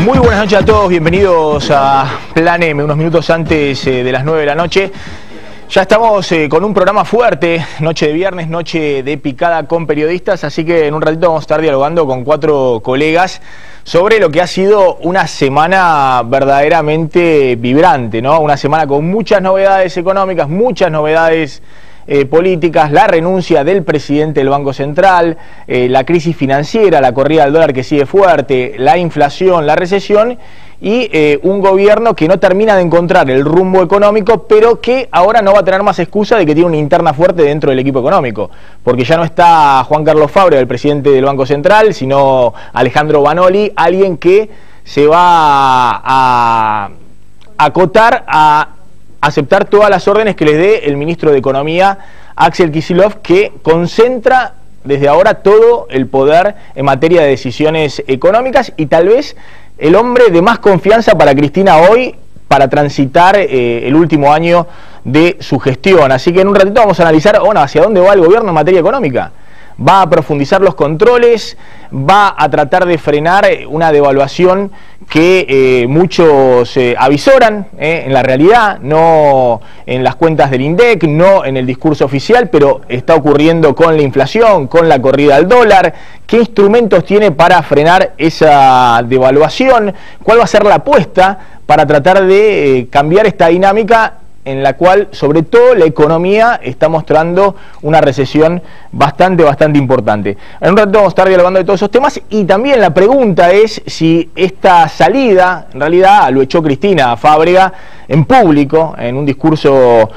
Muy buenas noches a todos, bienvenidos a Plan M, unos minutos antes de las 9 de la noche. Ya estamos con un programa fuerte, noche de viernes, noche de picada con periodistas, así que en un ratito vamos a estar dialogando con 4 colegas sobre lo que ha sido una semana verdaderamente vibrante, ¿no? Una semana con muchas novedades económicas, muchas novedades políticas, la renuncia del presidente del Banco Central, la crisis financiera, la corrida del dólar que sigue fuerte, la inflación, la recesión y un gobierno que no termina de encontrar el rumbo económico, pero que ahora no va a tener más excusa de que tiene una interna fuerte dentro del equipo económico, porque ya no está Juan Carlos Fábrega, el presidente del Banco Central, sino Alejandro Banoli, alguien que se va a acotar a aceptar todas las órdenes que les dé el ministro de Economía, Axel Kicillof, que concentra desde ahora todo el poder en materia de decisiones económicas y tal vez el hombre de más confianza para Cristina hoy para transitar el último año de su gestión. Así que en un ratito vamos a analizar, bueno, hacia dónde va el gobierno en materia económica. Va a profundizar los controles, va a tratar de frenar una devaluación que muchos avisoran en la realidad, no en las cuentas del INDEC, no en el discurso oficial, pero está ocurriendo con la inflación, con la corrida al dólar. ¿Qué instrumentos tiene para frenar esa devaluación? ¿Cuál va a ser la apuesta para tratar de cambiar esta dinámica en la cual, sobre todo, la economía está mostrando una recesión bastante importante? En un rato vamos a estar dialogando de todos esos temas y también la pregunta es si esta salida, en realidad lo echó Cristina Fábrega en público, en un discurso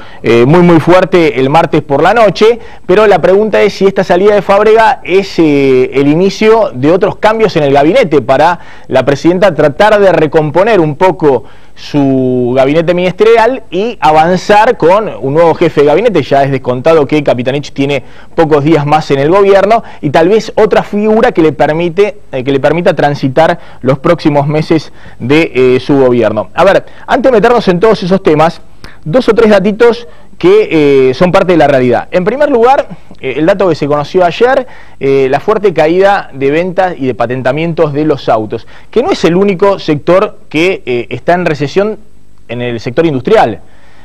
muy fuerte el martes por la noche, pero la pregunta es si esta salida de Fábrega es el inicio de otros cambios en el gabinete para la presidenta tratar de recomponer un poco su gabinete ministerial y avanzar con un nuevo jefe de gabinete. Ya es descontado que Capitanich tiene pocos días más en el gobierno y tal vez otra figura que le permita transitar los próximos meses de su gobierno. A ver, antes de meternos en todos esos temas, 2 o 3 datitos que son parte de la realidad. En primer lugar, el dato que se conoció ayer, la fuerte caída de ventas y de patentamientos de los autos, que no es el único sector que está en recesión en el sector industrial.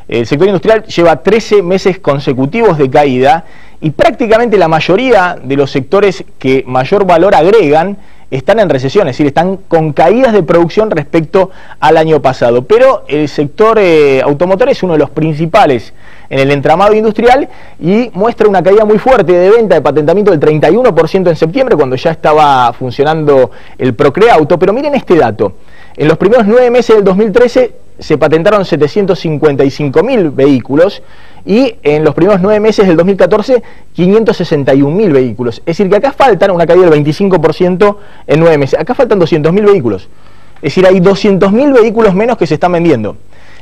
El sector industrial lleva 13 meses consecutivos de caída y prácticamente la mayoría de los sectores que mayor valor agregan están en recesión, es decir, están con caídas de producción respecto al año pasado. Pero el sector automotor es uno de los principales en el entramado industrial y muestra una caída muy fuerte de venta, de patentamiento del 31% en septiembre, cuando ya estaba funcionando el Procreauto. Pero miren este dato, en los primeros 9 meses del 2013 se patentaron 755.000 vehículos y en los primeros 9 meses del 2014 561.000 vehículos. Es decir, que acá faltan una caída del 25% en 9 meses. Acá faltan 200.000 vehículos. Es decir, hay 200.000 vehículos menos que se están vendiendo.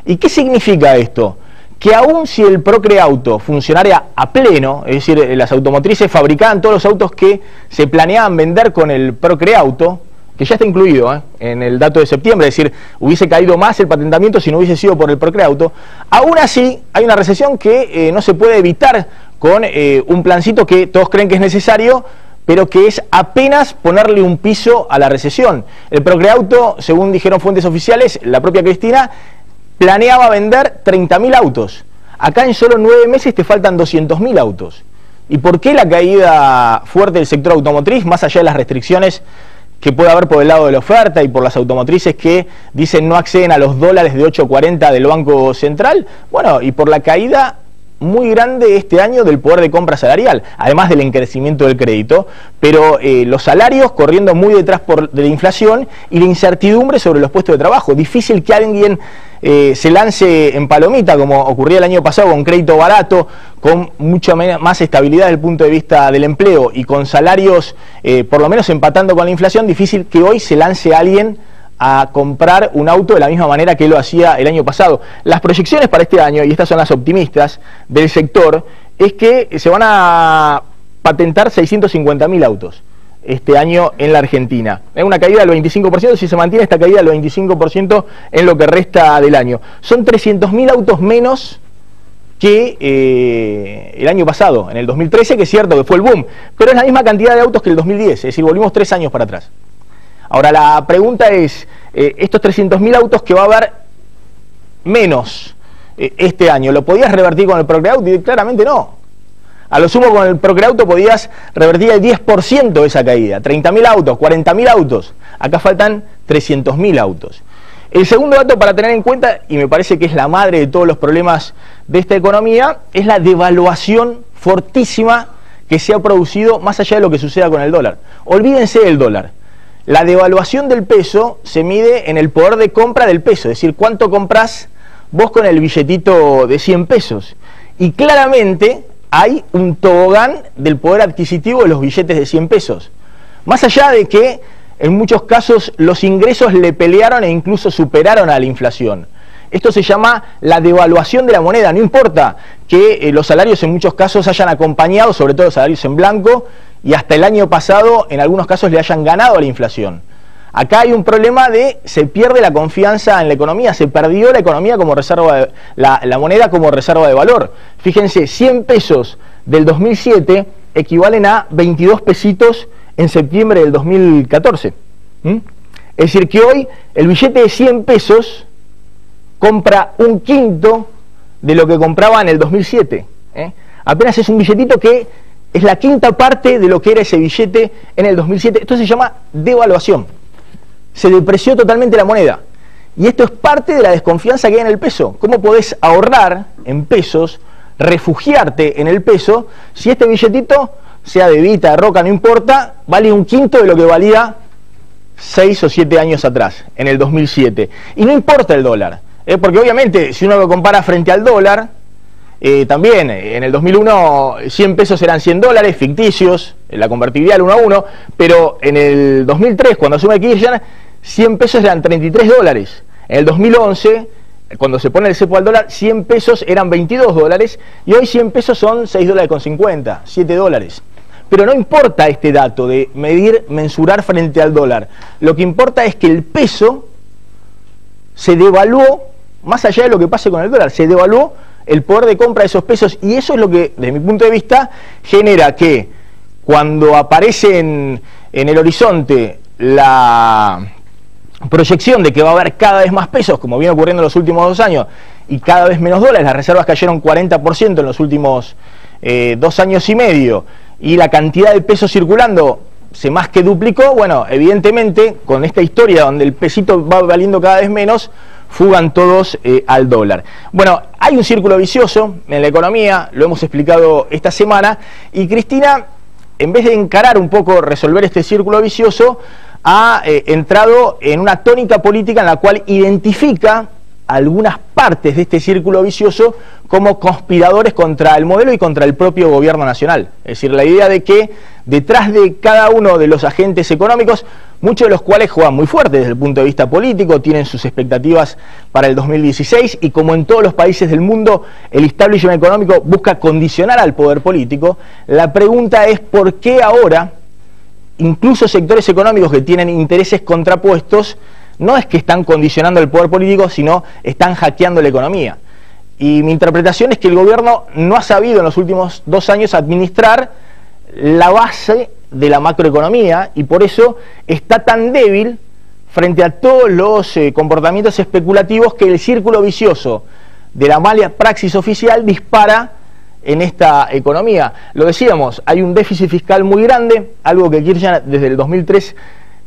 ¿Y qué significa esto? Que aún si el Procreauto funcionara a pleno, es decir, las automotrices fabricaban todos los autos que se planeaban vender con el Procreauto, que ya está incluido en el dato de septiembre, es decir, hubiese caído más el patentamiento si no hubiese sido por el Procreauto, aún así hay una recesión que no se puede evitar con un plancito que todos creen que es necesario, pero que es apenas ponerle un piso a la recesión. El Procreauto, según dijeron fuentes oficiales, la propia Cristina, planeaba vender 30.000 autos. Acá en solo 9 meses te faltan 200.000 autos. ¿Y por qué la caída fuerte del sector automotriz, más allá de las restricciones que puede haber por el lado de la oferta y por las automotrices que dicen no acceden a los dólares de 8.40 del Banco Central? Bueno, y por la caída muy grande este año del poder de compra salarial, además del encarecimiento del crédito, pero los salarios corriendo muy detrás de la inflación y la incertidumbre sobre los puestos de trabajo. Difícil que alguien se lance en palomita, como ocurría el año pasado, con crédito barato, con mucha más estabilidad desde el punto de vista del empleo y con salarios por lo menos empatando con la inflación. Difícil que hoy se lance alguien a comprar un auto de la misma manera que lo hacía el año pasado. Las proyecciones para este año, y estas son las optimistas del sector, es que se van a patentar 650.000 autos este año en la Argentina. Es una caída del 25%, si se mantiene esta caída del 25% en lo que resta del año. Son 300.000 autos menos que el año pasado, en el 2013, que es cierto que fue el boom, pero es la misma cantidad de autos que el 2010, es decir, volvimos 3 años para atrás. Ahora la pregunta es, estos 300.000 autos que va a haber menos este año, ¿lo podías revertir con el Procreauto? Y claramente no. A lo sumo con el Procreauto podías revertir el 10% de esa caída, 30.000 autos, 40.000 autos. Acá faltan 300.000 autos. El segundo dato para tener en cuenta, y me parece que es la madre de todos los problemas de esta economía, es la devaluación fortísima que se ha producido más allá de lo que suceda con el dólar. Olvídense del dólar. La devaluación del peso se mide en el poder de compra del peso, es decir, cuánto comprás vos con el billetito de 100 pesos. Y claramente hay un tobogán del poder adquisitivo de los billetes de 100 pesos. Más allá de que en muchos casos los ingresos le pelearon e incluso superaron a la inflación. Esto se llama la devaluación de la moneda. No importa que los salarios en muchos casos hayan acompañado, sobre todo los salarios en blanco, y hasta el año pasado en algunos casos le hayan ganado a la inflación. Acá hay un problema de se pierde la confianza en la economía, se perdió la economía como reserva, la moneda como reserva de valor. Fíjense, 100 pesos del 2007 equivalen a 22 pesitos en septiembre del 2014. Es decir, que hoy el billete de 100 pesos compra un quinto de lo que compraba en el 2007. Apenas es un billetito que es la quinta parte de lo que era ese billete en el 2007. Esto se llama devaluación. Se depreció totalmente la moneda. Y esto es parte de la desconfianza que hay en el peso. ¿Cómo podés ahorrar en pesos, refugiarte en el peso, si este billetito, sea de Vita, de Roca, no importa, vale un quinto de lo que valía 6 o 7 años atrás, en el 2007? Y no importa el dólar, porque obviamente si uno lo compara frente al dólar, también en el 2001 100 pesos eran 100 dólares ficticios, la convertibilidad al 1 a 1, pero en el 2003, cuando asume Kirchner, 100 pesos eran 33 dólares. En el 2011, cuando se pone el cepo al dólar, 100 pesos eran 22 dólares, y hoy 100 pesos son 6 dólares con 50, 7 dólares. Pero no importa este dato de medir, mensurar frente al dólar. Lo que importa es que el peso se devaluó, más allá de lo que pase con el dólar, se devaluó el poder de compra de esos pesos, y eso es lo que, desde mi punto de vista, genera que cuando aparece en el horizonte la proyección de que va a haber cada vez más pesos, como viene ocurriendo en los últimos 2 años, y cada vez menos dólares, las reservas cayeron 40% en los últimos 2 años y medio, y la cantidad de pesos circulando se más que duplicó. Bueno, evidentemente, con esta historia donde el pesito va valiendo cada vez menos, fugan todos al dólar. Bueno, hay un círculo vicioso en la economía, lo hemos explicado esta semana, y Cristina, en vez de encarar un poco, resolver este círculo vicioso, ha entrado en una tónica política en la cual identifica algunas partes de este círculo vicioso como conspiradores contra el modelo y contra el propio gobierno nacional. Es decir, la idea de que detrás de cada uno de los agentes económicos, muchos de los cuales juegan muy fuerte desde el punto de vista político, tienen sus expectativas para el 2016, y como en todos los países del mundo, el establishment económico busca condicionar al poder político. La pregunta es ¿por qué ahora incluso sectores económicos que tienen intereses contrapuestos no es que están condicionando el poder político, sino están hackeando la economía? Y mi interpretación es que el gobierno no ha sabido en los últimos 2 años administrar la base de la macroeconomía, y por eso está tan débil frente a todos los comportamientos especulativos que el círculo vicioso de la mala praxis oficial dispara en esta economía. Lo decíamos, hay un déficit fiscal muy grande, algo que Kirchner desde el 2003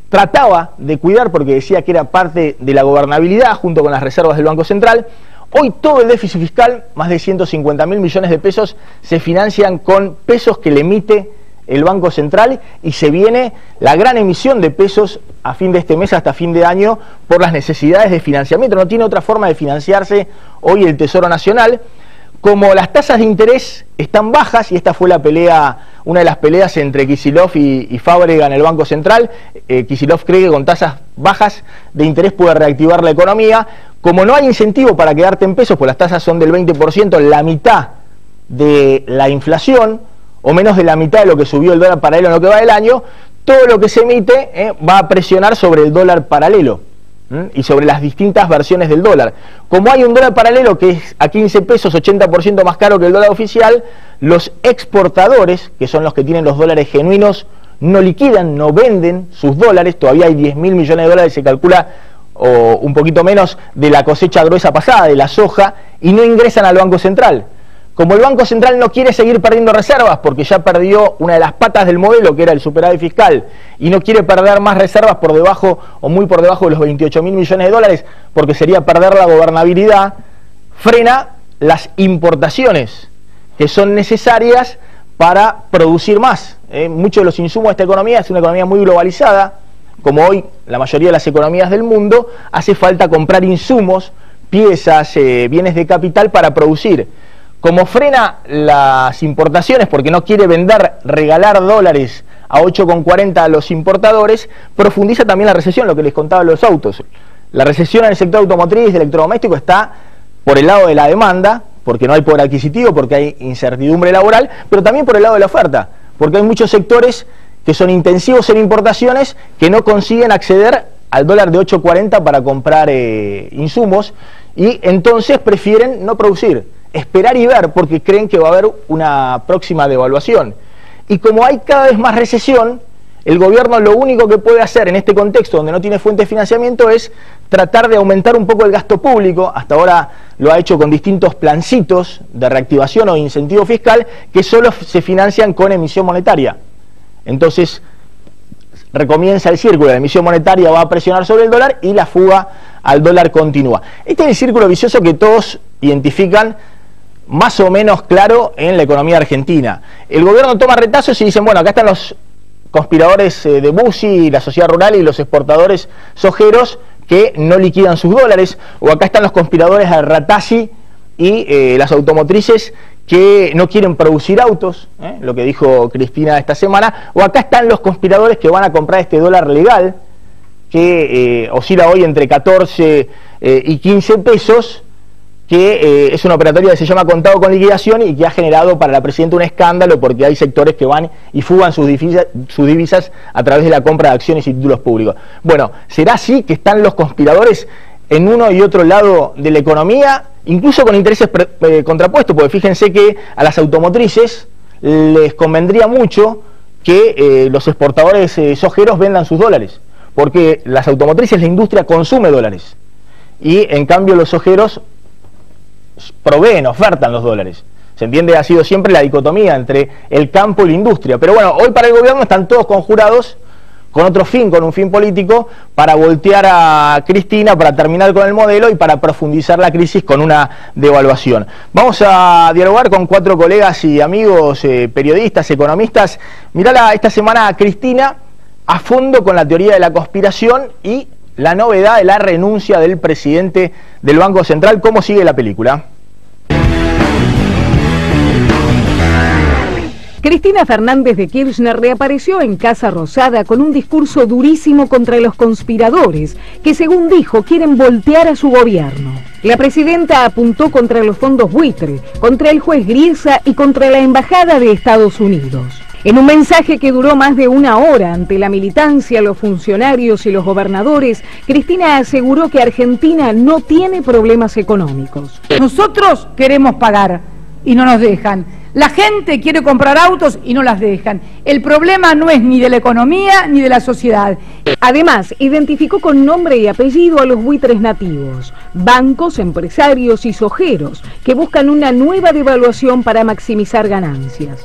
trataba de cuidar porque decía que era parte de la gobernabilidad junto con las reservas del Banco Central. Hoy todo el déficit fiscal, más de 150.000 millones de pesos, se financian con pesos que le emite el Banco Central, y se viene la gran emisión de pesos a fin de este mes hasta fin de año por las necesidades de financiamiento. No tiene otra forma de financiarse hoy el Tesoro Nacional. Como las tasas de interés están bajas, y esta fue la pelea, una de las peleas entre Kicillof y Fábrega en el Banco Central, Kicillof cree que con tasas bajas de interés puede reactivar la economía. Como no hay incentivo para quedarte en pesos, pues las tasas son del 20%, la mitad de la inflación, o menos de la mitad de lo que subió el dólar paralelo en lo que va del año, todo lo que se emite va a presionar sobre el dólar paralelo y sobre las distintas versiones del dólar. Como hay un dólar paralelo que es a 15 pesos, 80% más caro que el dólar oficial, los exportadores, que son los que tienen los dólares genuinos no liquidan, no venden sus dólares, todavía hay 10.000 millones de dólares, se calcula, o un poquito menos, de la cosecha gruesa pasada, de la soja, y no ingresan al Banco Central. Como el Banco Central no quiere seguir perdiendo reservas, porque ya perdió una de las patas del modelo, que era el superávit fiscal, y no quiere perder más reservas por debajo o muy por debajo de los 28.000 millones de dólares, porque sería perder la gobernabilidad, frena las importaciones que son necesarias para producir más. Muchos de los insumos de esta economía es una economía muy globalizada, como hoy la mayoría de las economías del mundo, hace falta comprar insumos, piezas, bienes de capital para producir. Como frena las importaciones porque no quiere vender, regalar dólares a 8,40 a los importadores, profundiza también la recesión, lo que les contaba de los autos. La recesión en el sector automotriz y electrodoméstico está por el lado de la demanda, porque no hay poder adquisitivo, porque hay incertidumbre laboral, pero también por el lado de la oferta, porque hay muchos sectores que son intensivos en importaciones que no consiguen acceder al dólar de 8,40 para comprar insumos, y entonces prefieren no producir, esperar y ver, porque creen que va a haber una próxima devaluación. Y como hay cada vez más recesión, el gobierno lo único que puede hacer en este contexto donde no tiene fuente de financiamiento es tratar de aumentar un poco el gasto público. Hasta ahora lo ha hecho con distintos plancitos de reactivación o incentivo fiscal que solo se financian con emisión monetaria. Entonces recomienza el círculo, la emisión monetaria va a presionar sobre el dólar y la fuga al dólar continúa. Este es el círculo vicioso que todos identifican más o menos claro en la economía argentina. El gobierno toma retazos y dicen, bueno, acá están los conspiradores de Bussi, la sociedad rural y los exportadores sojeros que no liquidan sus dólares, o acá están los conspiradores de Ratazzi y las automotrices que no quieren producir autos, lo que dijo Cristina esta semana, o acá están los conspiradores que van a comprar este dólar legal que oscila hoy entre 14 y 15 pesos, que es una operatoria que se llama contado con liquidación y que ha generado para la presidenta un escándalo porque hay sectores que van y fugan sus divisas a través de la compra de acciones y títulos públicos. Bueno, ¿será así que están los conspiradores en uno y otro lado de la economía, incluso con intereses contrapuestos? Porque fíjense que a las automotrices les convendría mucho que los exportadores sojeros vendan sus dólares, porque las automotrices, la industria consume dólares, y en cambio los sojeros proveen, ofertan los dólares. Se entiende, ha sido siempre la dicotomía entre el campo y la industria. Pero bueno, hoy para el gobierno están todos conjurados con otro fin, con un fin político, para voltear a Cristina, para terminar con el modelo y para profundizar la crisis con una devaluación. Vamos a dialogar con 4 colegas y amigos, periodistas, economistas. Mirá esta semana a Cristina a fondo con la teoría de la conspiración y la novedad de la renuncia del presidente del Banco Central. ¿Cómo sigue la película? Cristina Fernández de Kirchner reapareció en Casa Rosada con un discurso durísimo contra los conspiradores, que según dijo quieren voltear a su gobierno. La presidenta apuntó contra los fondos buitre, contra el juez Griesa y contra la Embajada de Estados Unidos. En un mensaje que duró más de 1 hora ante la militancia, los funcionarios y los gobernadores, Cristina aseguró que Argentina no tiene problemas económicos. Nosotros queremos pagar y no nos dejan. La gente quiere comprar autos y no las dejan. El problema no es ni de la economía ni de la sociedad. Además, identificó con nombre y apellido a los buitres nativos, bancos, empresarios y sojeros, que buscan una nueva devaluación para maximizar ganancias.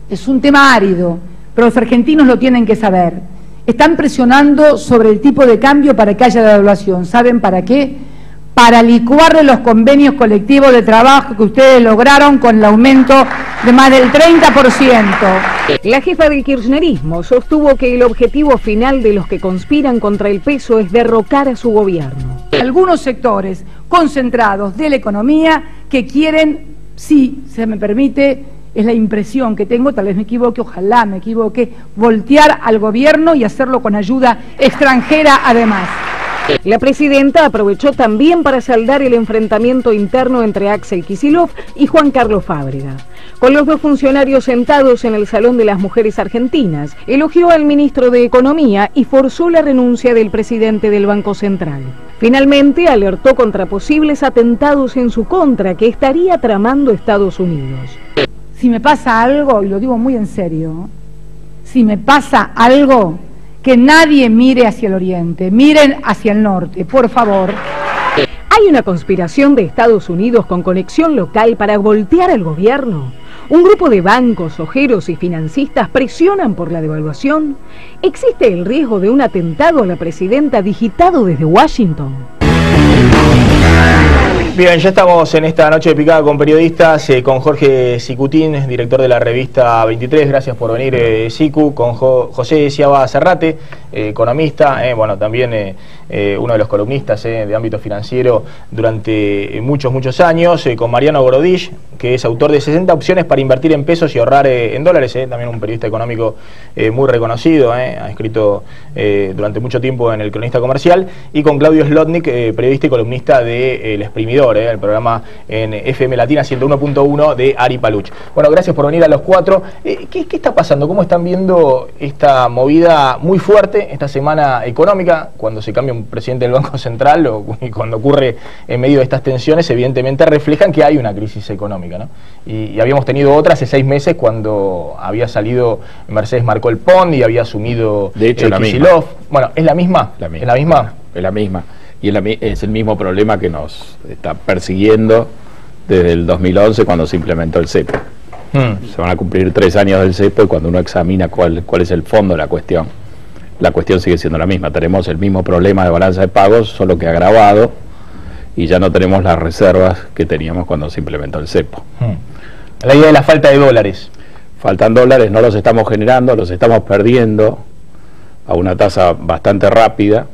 Es un tema árido, pero los argentinos lo tienen que saber. Están presionando sobre el tipo de cambio para que haya devaluación. ¿Saben para qué? Para licuarle los convenios colectivos de trabajo que ustedes lograron con el aumento de más del 30%. La jefa del kirchnerismo sostuvo que el objetivo final de los que conspiran contra el peso es derrocar a su gobierno. Algunos sectores concentrados de la economía que quieren, si se me permite, es la impresión que tengo, tal vez me equivoque, ojalá me equivoque, voltear al gobierno y hacerlo con ayuda extranjera además. La presidenta aprovechó también para saldar el enfrentamiento interno entre Axel Kicillof y Juan Carlos Fábrega. Con los 2 funcionarios sentados en el Salón de las Mujeres Argentinas, elogió al ministro de Economía y forzó la renuncia del presidente del Banco Central. Finalmente alertó contra posibles atentados en su contra que estaría tramando Estados Unidos. Si me pasa algo, y lo digo muy en serio, si me pasa algo, que nadie mire hacia el oriente, miren hacia el norte, por favor. ¿Hay una conspiración de Estados Unidos con conexión local para voltear al gobierno? ¿Un grupo de bancos, ojeros y financistas presionan por la devaluación? ¿Existe el riesgo de un atentado a la presidenta digitado desde Washington? Bien, ya estamos en esta noche de picada con periodistas, con Jorge Sicutín, director de la revista 23, gracias por venir, Sicu, con José Ciaba Serrate, economista, bueno, también uno de los columnistas de ámbito financiero durante muchos años, con Mariano Gorodich, que es autor de 60 opciones para invertir en pesos y ahorrar en dólares, también un periodista económico muy reconocido, ha escrito durante mucho tiempo en El Cronista Comercial, y con Claudio Slotnick, periodista y columnista de El Exprimidor, el programa en FM Latina 101.1 de Ari Paluch. Bueno, gracias por venir a los cuatro. ¿Qué está pasando? ¿Cómo están viendo esta movida muy fuerte, esta semana económica, cuando se cambia un presidente del Banco Central y cuando ocurre en medio de estas tensiones, evidentemente reflejan que hay una crisis económica, ¿no? Y habíamos tenido otra hace 6 meses cuando había salido Mercedes Marcó Pont y había asumido de hecho, Kicillof. Bueno, ¿es la misma? ¿Es la misma? Es la misma. Y es el mismo problema que nos está persiguiendo desde el 2011 cuando se implementó el cepo. Se van a cumplir 3 años del cepo y cuando uno examina cuál es el fondo de la cuestión sigue siendo la misma. Tenemos el mismo problema de balanza de pagos, solo que agravado, y ya no tenemos las reservas que teníamos cuando se implementó el cepo. La idea de la falta de dólares. Faltan dólares, no los estamos generando, los estamos perdiendo a una tasa bastante rápida.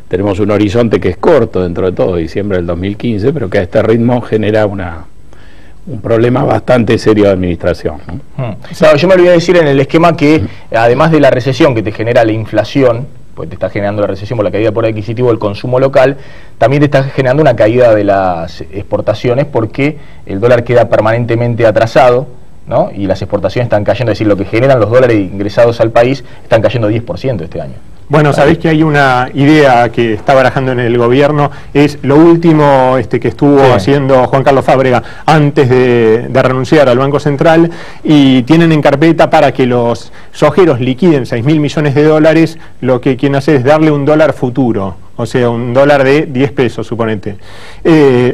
Tenemos un horizonte que es corto dentro de todo, diciembre del 2015, pero que a este ritmo genera un problema bastante serio de administración, ¿no? Claro, yo me olvidé decir en el esquema que además de la recesión que te genera la inflación, pues te está generando la recesión por la caída por adquisitivo del consumo local, también te está generando una caída de las exportaciones porque el dólar queda permanentemente atrasado, ¿no? Y las exportaciones están cayendo, es decir, lo que generan los dólares ingresados al país están cayendo 10% este año. Bueno, sabéis que hay una idea que está barajando en el gobierno, es lo último que estuvo haciendo Juan Carlos Fábrega antes de renunciar al Banco Central, y tienen en carpeta para que los sojeros liquiden 6.000 millones de dólares, lo que quieren hacer es darle un dólar futuro. O sea, un dólar de 10 pesos, suponete,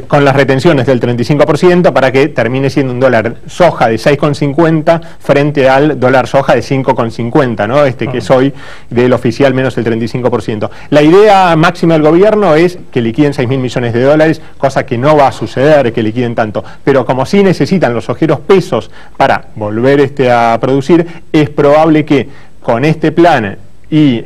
con las retenciones del 35% para que termine siendo un dólar soja de 6,50 frente al dólar soja de 5,50, ¿no? Que es hoy del oficial menos el 35%. La idea máxima del gobierno es que liquiden 6.000 millones de dólares, cosa que no va a suceder, que liquiden tanto. Pero como sí necesitan los sojeros pesos para volver a producir, es probable que con este plan y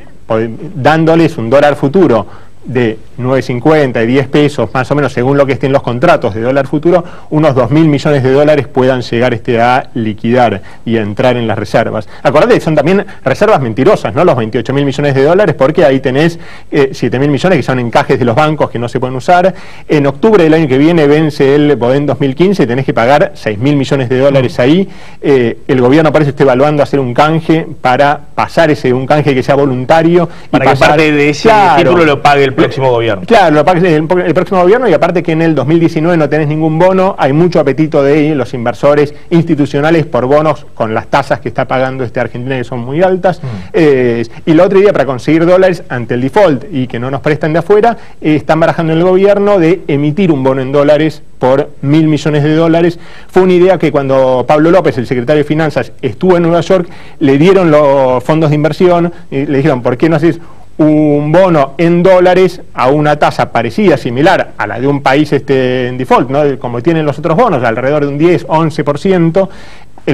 dándoles un dólar futuro de 9,50 y 10 pesos, más o menos, según lo que estén los contratos de dólar futuro, unos 2.000 millones de dólares puedan llegar a liquidar y a entrar en las reservas. Acordate que son también reservas mentirosas, ¿no? Los 28.000 millones de dólares, porque ahí tenés 7.000 millones que son encajes de los bancos que no se pueden usar. En octubre del año que viene vence el BODEN 2015 y tenés que pagar 6.000 millones de dólares ahí. El gobierno parece que está evaluando hacer un canje para pasar un canje que sea voluntario. Para que parte de ese título lo pague el próximo gobierno. Claro, lo paga el próximo gobierno, y aparte que en el 2019 no tenés ningún bono, hay mucho apetito de los inversores institucionales por bonos con las tasas que está pagando Argentina, que son muy altas. Y la otra idea para conseguir dólares ante el default y que no nos prestan de afuera, están barajando en el gobierno de emitir un bono en dólares por 1.000 millones de dólares. Fue una idea que cuando Pablo López, el secretario de Finanzas, estuvo en Nueva York, le dieron los fondos de inversión y le dijeron, ¿por qué no haces un bono en dólares a una tasa parecida, similar a la de un país en default, ¿no? Como tienen los otros bonos, alrededor de un 10-11%,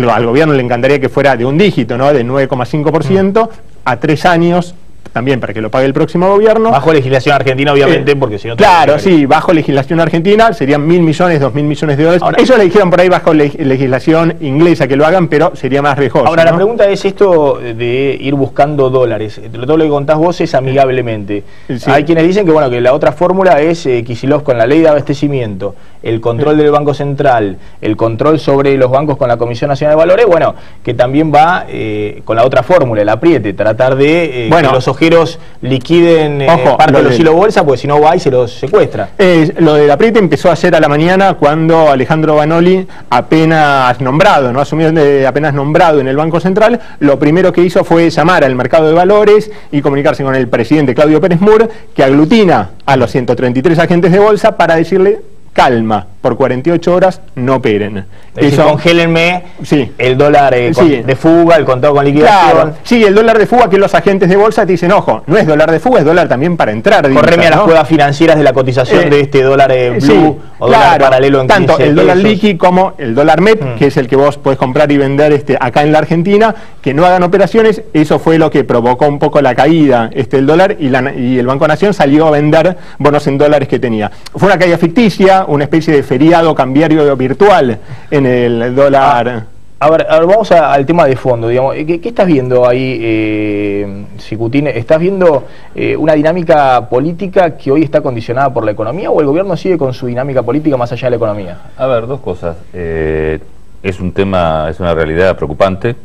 al gobierno le encantaría que fuera de un dígito, ¿no? De 9,5% a 3 años, también para que lo pague el próximo gobierno. Bajo legislación argentina, obviamente, porque si no... Claro, sí, bajo legislación argentina serían 1.000 millones, 2.000 millones de dólares. Ahora, eso le dijeron por ahí bajo legislación inglesa que lo hagan, pero sería más riesgoso. Ahora, ¿no? La pregunta es esto de ir buscando dólares. Todo lo que contás vos es amigablemente. Sí. Hay quienes dicen que, bueno, que la otra fórmula es Kicillof con la ley de abastecimiento el control del Banco Central, el control sobre los bancos con la Comisión Nacional de Valores, bueno, que también va con la otra fórmula, el apriete, tratar de que los ojeros liquiden parte de los hilos bolsa, porque si no va y se los secuestra. Lo del apriete empezó ayer a la mañana cuando Alejandro Banoli, apenas nombrado, ¿no? Asumió apenas nombrado en el Banco Central, lo primero que hizo fue llamar al mercado de valores y comunicarse con el presidente Claudio Pérez Mur, que aglutina a los 133 agentes de bolsa para decirle: calma, por 48 horas no operen. Eso, congélenme el dólar de fuga, el contado con liquidación. Claro, sí, el dólar de fuga, que los agentes de bolsa te dicen: ojo, no es dólar de fuga, es dólar también para entrar. Correme a las cuevas financieras de la cotización de este dólar blue o dólar paralelo en tanto 15 el dólar pesos. liqui como el dólar MEP, que es el que vos podés comprar y vender acá en la Argentina, que no hagan operaciones. Eso fue lo que provocó un poco la caída el dólar, y el Banco Nación salió a vender bonos en dólares que tenía. Fue una caída ficticia, una especie de feriado cambiario virtual en el dólar. A ver, vamos al tema de fondo, digamos. ¿Qué estás viendo ahí, Cicutín? ¿Estás viendo una dinámica política que hoy está condicionada por la economía, o el gobierno sigue con su dinámica política más allá de la economía? A ver, dos cosas. Es un tema, es una realidad preocupante,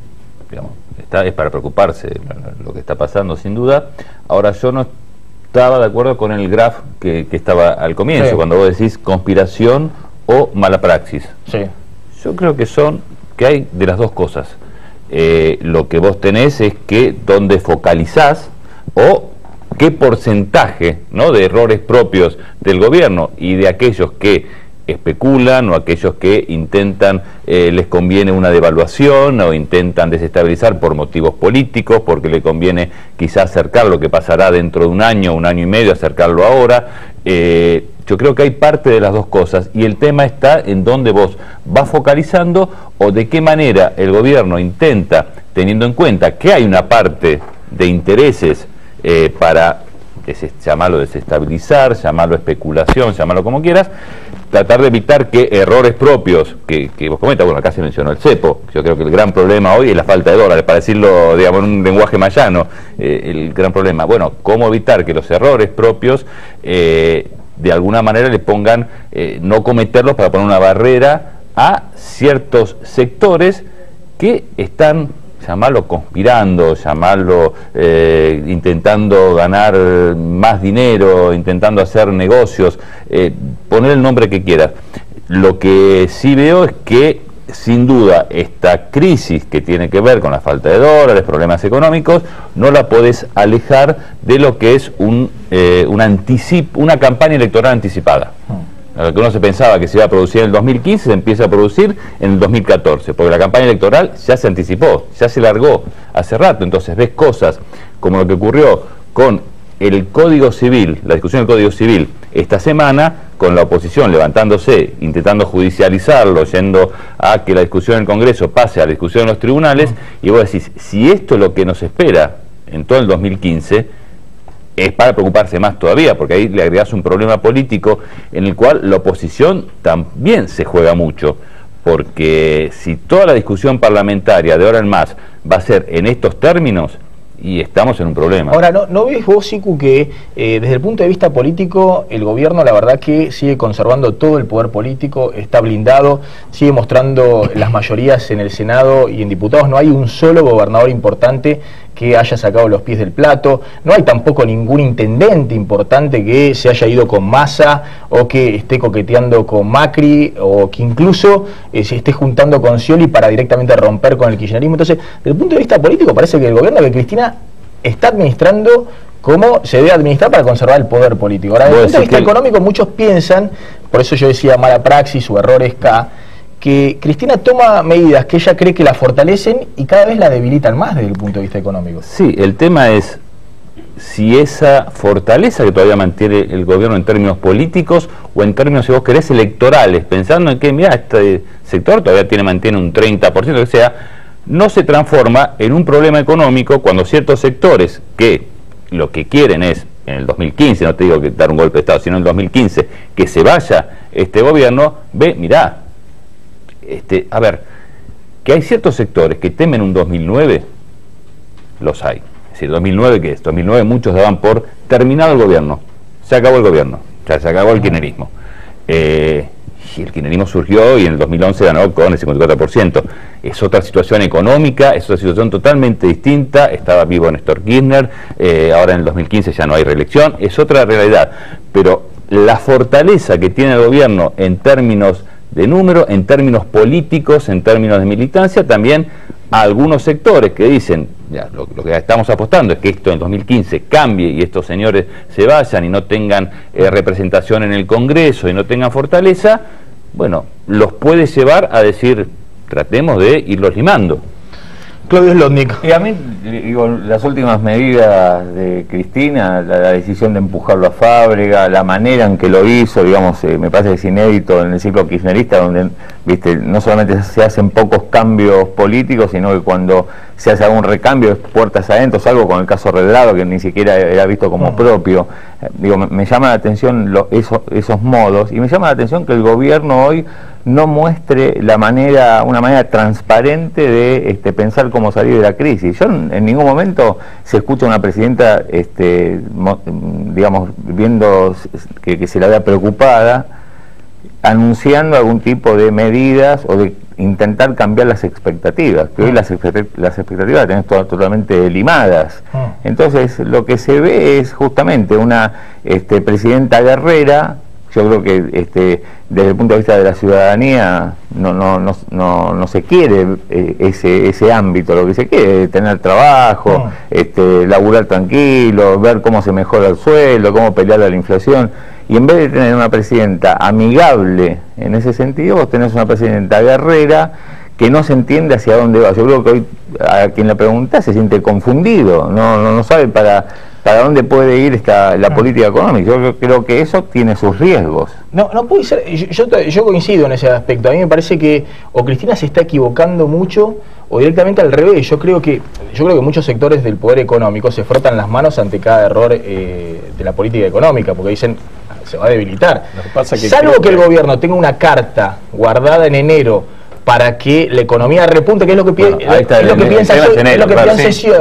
digamos, es para preocuparse lo que está pasando, sin duda. Ahora, yo no estaba de acuerdo con el graph que estaba al comienzo, cuando vos decís conspiración o mala praxis. Yo creo que hay de las dos cosas. Lo que vos tenés es que donde focalizás o qué porcentaje, ¿no?, de errores propios del gobierno y de aquellos que especulan o aquellos que intentan, les conviene una devaluación o intentan desestabilizar por motivos políticos, porque le conviene quizás acercar lo que pasará dentro de un año y medio, acercarlo ahora. Yo creo que hay parte de las dos cosas, y el tema está en dónde vos vas focalizando o de qué manera el gobierno intenta, teniendo en cuenta que hay una parte de intereses para llamarlo desestabilizar, llamarlo especulación, llamarlo como quieras, tratar de evitar que errores propios que vos comentas. Bueno, acá se mencionó el cepo. Yo creo que el gran problema hoy es la falta de dólares, para decirlo, digamos, en un lenguaje más llano, el gran problema. Bueno, cómo evitar que los errores propios de alguna manera le pongan, no cometerlos, para poner una barrera a ciertos sectores que están, llamarlo conspirando, llamarlo intentando ganar más dinero, intentando hacer negocios, poner el nombre que quieras. Lo que sí veo es que, sin duda, esta crisis que tiene que ver con la falta de dólares, problemas económicos, no la podés alejar de lo que es una campaña electoral anticipada. Lo que uno se pensaba que se iba a producir en el 2015 se empieza a producir en el 2014, porque la campaña electoral ya se anticipó, ya se largó hace rato. Entonces ves cosas como lo que ocurrió con el Código Civil, la discusión del Código Civil esta semana, con la oposición levantándose, intentando judicializarlo, yendo a que la discusión en el Congreso pase a la discusión en los tribunales, y vos decís, si esto es lo que nos espera en todo el 2015, es para preocuparse más todavía, porque ahí le agregás un problema político en el cual la oposición también se juega mucho, porque si toda la discusión parlamentaria de ahora en más va a ser en estos términos, y estamos en un problema. Ahora, ¿no ves vos, Cicu, que desde el punto de vista político el gobierno, la verdad, que sigue conservando todo el poder político, está blindado, sigue mostrando las mayorías en el Senado y en diputados? No hay un solo gobernador importante que haya sacado los pies del plato, no hay tampoco ningún intendente importante que se haya ido con Massa, o que esté coqueteando con Macri, o que incluso se esté juntando con Scioli para directamente romper con el kirchnerismo. Entonces, desde el punto de vista político, parece que el gobierno de Cristina está administrando como se debe administrar para conservar el poder político. Ahora, desde el punto de vista económico, muchos piensan, por eso yo decía mala praxis o errores K, que Cristina toma medidas que ella cree que la fortalecen y cada vez la debilitan más desde el punto de vista económico. Sí, el tema es si esa fortaleza que todavía mantiene el gobierno en términos políticos o en términos, si vos querés, electorales, pensando en que, mira, este sector todavía mantiene un 30%, que sea, no se transforma en un problema económico cuando ciertos sectores que lo que quieren es, en el 2015, no te digo que dar un golpe de Estado, sino en el 2015, que se vaya este gobierno, mirá, a ver, que hay ciertos sectores que temen un 2009, los hay. Es decir, 2009, ¿qué es? 2009 muchos daban por terminado el gobierno, se acabó el gobierno, ya se acabó el kirchnerismo. y el kirchnerismo surgió y en el 2011 ganó con el 54%. Es otra situación económica, es otra situación totalmente distinta. Estaba vivo Néstor Kirchner, ahora en el 2015 ya no hay reelección, es otra realidad. Pero la fortaleza que tiene el gobierno en términos de número, en términos políticos, en términos de militancia, también a algunos sectores que dicen, ya, lo que estamos apostando es que esto en 2015 cambie y estos señores se vayan y no tengan representación en el Congreso y no tengan fortaleza, bueno, los puede llevar a decir, tratemos de irlos limando. Claudio Slotnick. Y a mí, digo, las últimas medidas de Cristina, la decisión de empujarlo a Fábrega, la manera en que lo hizo, digamos, me parece que es inédito en el ciclo kirchnerista, donde, viste, no solamente se hacen pocos cambios políticos, sino que cuando se hace algún recambio es puertas adentro, salvo con el caso Redrado, que ni siquiera era visto como propio. Digo, me llama la atención esos modos, y me llama la atención que el gobierno hoy no muestre una manera transparente de pensar cómo salir de la crisis. Yo en ningún momento se escucha a una presidenta, digamos, viendo que se la vea preocupada, anunciando algún tipo de medidas o de intentar cambiar las expectativas, que hoy las expectativas las tenés totalmente limadas. Entonces lo que se ve es justamente una presidenta guerrera. Yo creo que desde el punto de vista de la ciudadanía no se quiere ese ámbito. Lo que se quiere es tener trabajo, laburar tranquilo, ver cómo se mejora el sueldo, cómo pelear a la inflación. Y en vez de tener una presidenta amigable en ese sentido, vos tenés una presidenta guerrera que no se entiende hacia dónde va. Yo creo que hoy a quien le pregunta se siente confundido, no sabe para dónde puede ir la política económica. Yo creo que eso tiene sus riesgos. No puede ser. Yo coincido en ese aspecto. A mí me parece que o Cristina se está equivocando mucho o directamente al revés. Yo creo que muchos sectores del poder económico se frotan las manos ante cada error de la política económica, porque dicen se va a debilitar. Salvo que el gobierno tenga una carta guardada en enero para que la economía repunte, que es lo que piensa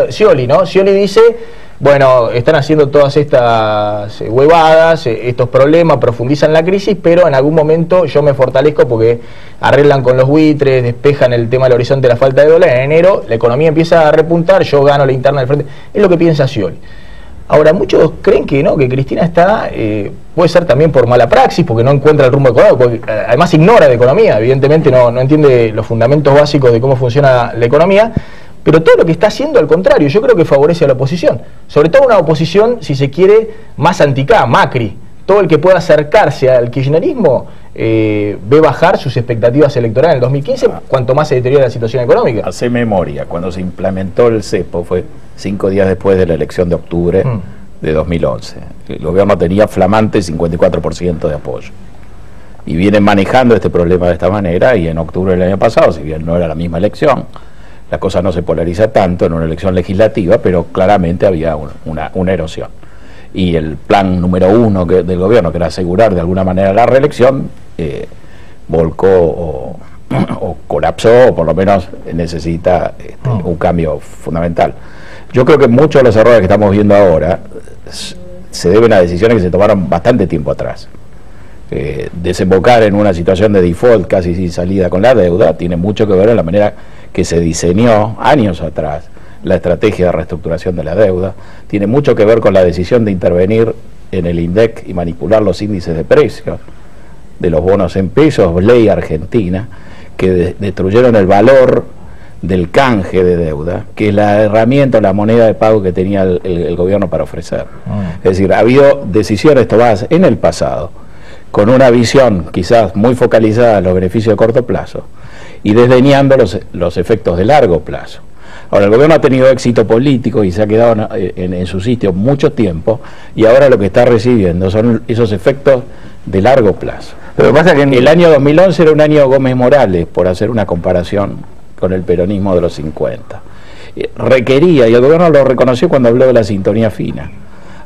Scioli, ¿no? Scioli dice, bueno, están haciendo todas estas huevadas, estos problemas, profundizan la crisis, pero en algún momento yo me fortalezco porque arreglan con los buitres, despejan el tema del horizonte de la falta de dólares. En enero la economía empieza a repuntar, yo gano la interna del frente. Es lo que piensa Scioli. Ahora, muchos creen que no, que Cristina está, puede ser también por mala praxis, porque no encuentra el rumbo económico, porque además ignora de economía, evidentemente no entiende los fundamentos básicos de cómo funciona la economía, pero todo lo que está haciendo, al contrario, yo creo que favorece a la oposición, sobre todo una oposición, si se quiere, más anticá, Macri. Todo el que pueda acercarse al kirchnerismo ve bajar sus expectativas electorales en el 2015, cuanto más se deteriora la situación económica. Hace memoria, cuando se implementó el cepo fue 5 días después de la elección de octubre de 2011. El gobierno tenía flamante 54% de apoyo. Y vienen manejando este problema de esta manera, y en octubre del año pasado, si bien no era la misma elección, la cosa no se polariza tanto en una elección legislativa, pero claramente había una erosión. Y el plan número 1 del gobierno, que era asegurar de alguna manera la reelección, volcó o colapsó, o por lo menos necesita un cambio fundamental. Yo creo que muchos de los errores que estamos viendo ahora se deben a decisiones que se tomaron bastante tiempo atrás. Desembocar en una situación de default casi sin salida con la deuda tiene mucho que ver en la manera que se diseñó años atrás la estrategia de reestructuración de la deuda, tiene mucho que ver con la decisión de intervenir en el INDEC y manipular los índices de precios de los bonos en pesos, ley argentina, que destruyeron el valor del canje de deuda, que es la herramienta, la moneda de pago que tenía el gobierno para ofrecer. Es decir, ha habido decisiones tomadas en el pasado, con una visión quizás muy focalizada en los beneficios de corto plazo, y desdeñando los efectos de largo plazo. Ahora, el gobierno ha tenido éxito político y se ha quedado en su sitio mucho tiempo, y ahora lo que está recibiendo son esos efectos de largo plazo. Pero pasa que el año 2011 era un año Gómez Morales, por hacer una comparación con el peronismo de los 50. Requería, y el gobierno lo reconoció cuando habló de la sintonía fina,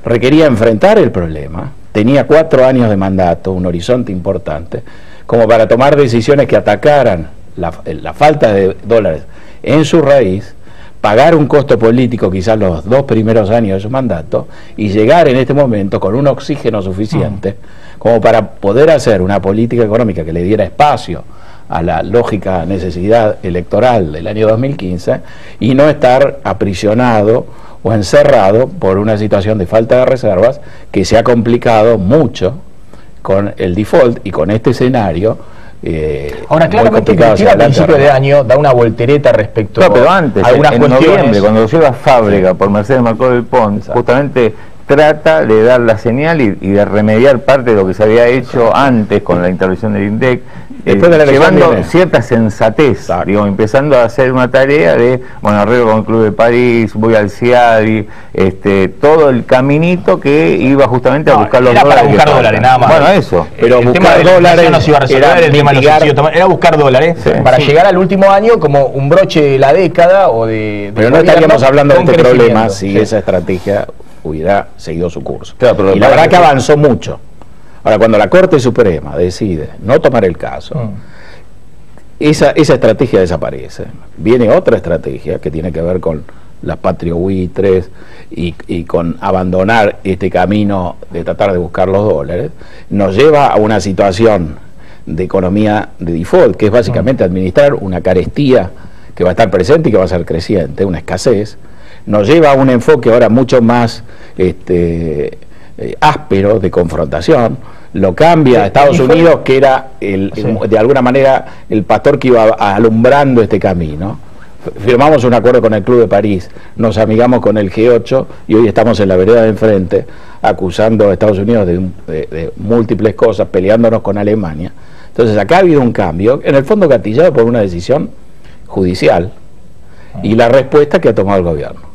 requería enfrentar el problema, tenía 4 años de mandato, un horizonte importante, como para tomar decisiones que atacaran la falta de dólares en su raíz, pagar un costo político quizás los 2 primeros años de su mandato y llegar en este momento con un oxígeno suficiente como para poder hacer una política económica que le diera espacio a la lógica necesidad electoral del año 2015 y no estar aprisionado o encerrado por una situación de falta de reservas que se ha complicado mucho con el default y con este escenario. Ahora, claramente Cristina a principio de año da una voltereta respecto pero antes, a algunas en cuestiones. noviembre, cuando lleva Fábrega por Mercedes Marcó del Pont, justamente trata de dar la señal y de remediar parte de lo que se había hecho antes con la intervención del INDEC, llevando cierta sensatez, digo, empezando a hacer una tarea de, bueno, arreglo con el Club de París, voy al CIADI, todo el caminito que iba justamente a buscar los dólares. Para buscar dólares, nada más. Bueno, eso. Pero buscar dólares no se iba a resolver, el tema de los subsidios, era buscar dólares para llegar al último año como un broche de la década o de pero no estaríamos hablando de este problema si esa estrategia hubiera seguido su curso. Claro, y la verdad que avanzó mucho. Ahora, cuando la Corte Suprema decide no tomar el caso, esa estrategia desaparece. Viene otra estrategia que tiene que ver con las patriobuitres y con abandonar este camino de tratar de buscar los dólares, nos lleva a una situación de economía de default, que es básicamente administrar una carestía que va a estar presente y que va a ser creciente, una escasez. Nos lleva a un enfoque ahora mucho más áspero de confrontación. Lo cambia a Estados Unidos, que era de alguna manera el pastor que iba alumbrando este camino. Firmamos un acuerdo con el Club de París, nos amigamos con el G8 y hoy estamos en la vereda de enfrente acusando a Estados Unidos de múltiples cosas, peleándonos con Alemania. Entonces acá ha habido un cambio, en el fondo gatillado por una decisión judicial y la respuesta que ha tomado el gobierno.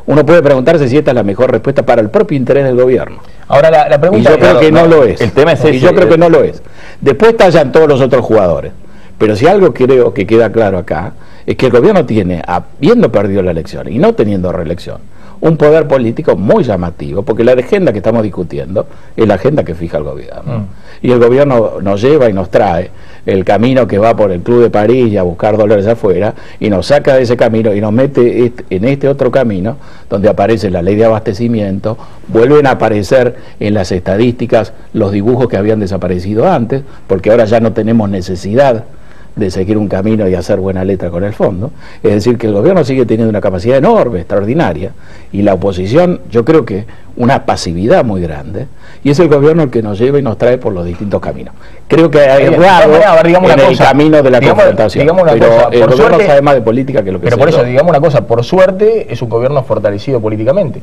Uno puede preguntarse si esta es la mejor respuesta para el propio interés del gobierno. Ahora la pregunta, y yo creo que no lo es. El tema es ese, y yo creo que no lo es. Después estallan todos los otros jugadores. Pero si algo creo que queda claro acá, es que el gobierno tiene, habiendo perdido la elección y no teniendo reelección, un poder político muy llamativo, porque la agenda que estamos discutiendo es la agenda que fija el gobierno. Y el gobierno nos lleva y nos trae el camino que va por el Club de París y a buscar dólares afuera, y nos saca de ese camino y nos mete en este otro camino, donde aparece la ley de abastecimiento, vuelven a aparecer en las estadísticas los dibujos que habían desaparecido antes, porque ahora ya no tenemos necesidad de seguir un camino y hacer buena letra con el fondo. Es decir, que el gobierno sigue teniendo una capacidad enorme, extraordinaria, y la oposición, yo creo que una pasividad muy grande, y es el gobierno el que nos lleva y nos trae por los distintos caminos. Creo que hay errado en el camino de la confrontación, pero el gobierno sabe más de política que lo que pero por eso, digamos una cosa, por suerte es un gobierno fortalecido políticamente.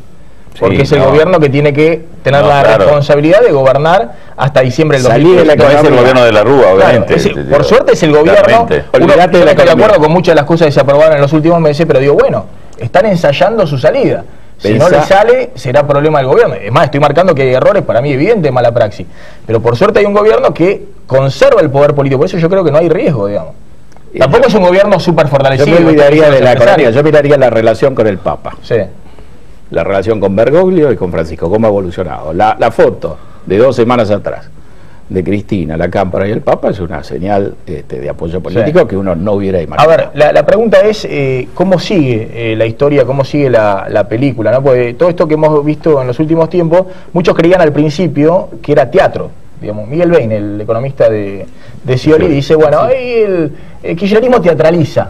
Porque es el gobierno que tiene que tener la responsabilidad de gobernar hasta diciembre del 2015. No es el gobierno de la Rúa, obviamente. Claro, por suerte es el gobierno. Olvídate de la estoy de acuerdo con muchas de las cosas que se aprobaron en los últimos meses, pero digo, bueno, están ensayando su salida. Si no le sale, será problema del gobierno. Es más, estoy marcando que hay errores, para mí evidente, mala praxis. Pero por suerte hay un gobierno que conserva el poder político. Por eso yo creo que no hay riesgo, digamos. Tampoco es un gobierno súper fortalecido. Yo me olvidaría de la economía, yo miraría la relación con el Papa. Sí. La relación con Bergoglio y con Francisco, cómo ha evolucionado. La foto de 2 semanas atrás de Cristina, la Cámpora y el Papa es una señal de apoyo político que uno no hubiera imaginado. A ver, la pregunta es ¿cómo sigue la historia, cómo sigue la película? ¿No? Porque todo esto que hemos visto en los últimos tiempos, muchos creían al principio que era teatro. Digamos, Miguel Bain, el economista de Scioli, dice, bueno, el kirchnerismo teatraliza,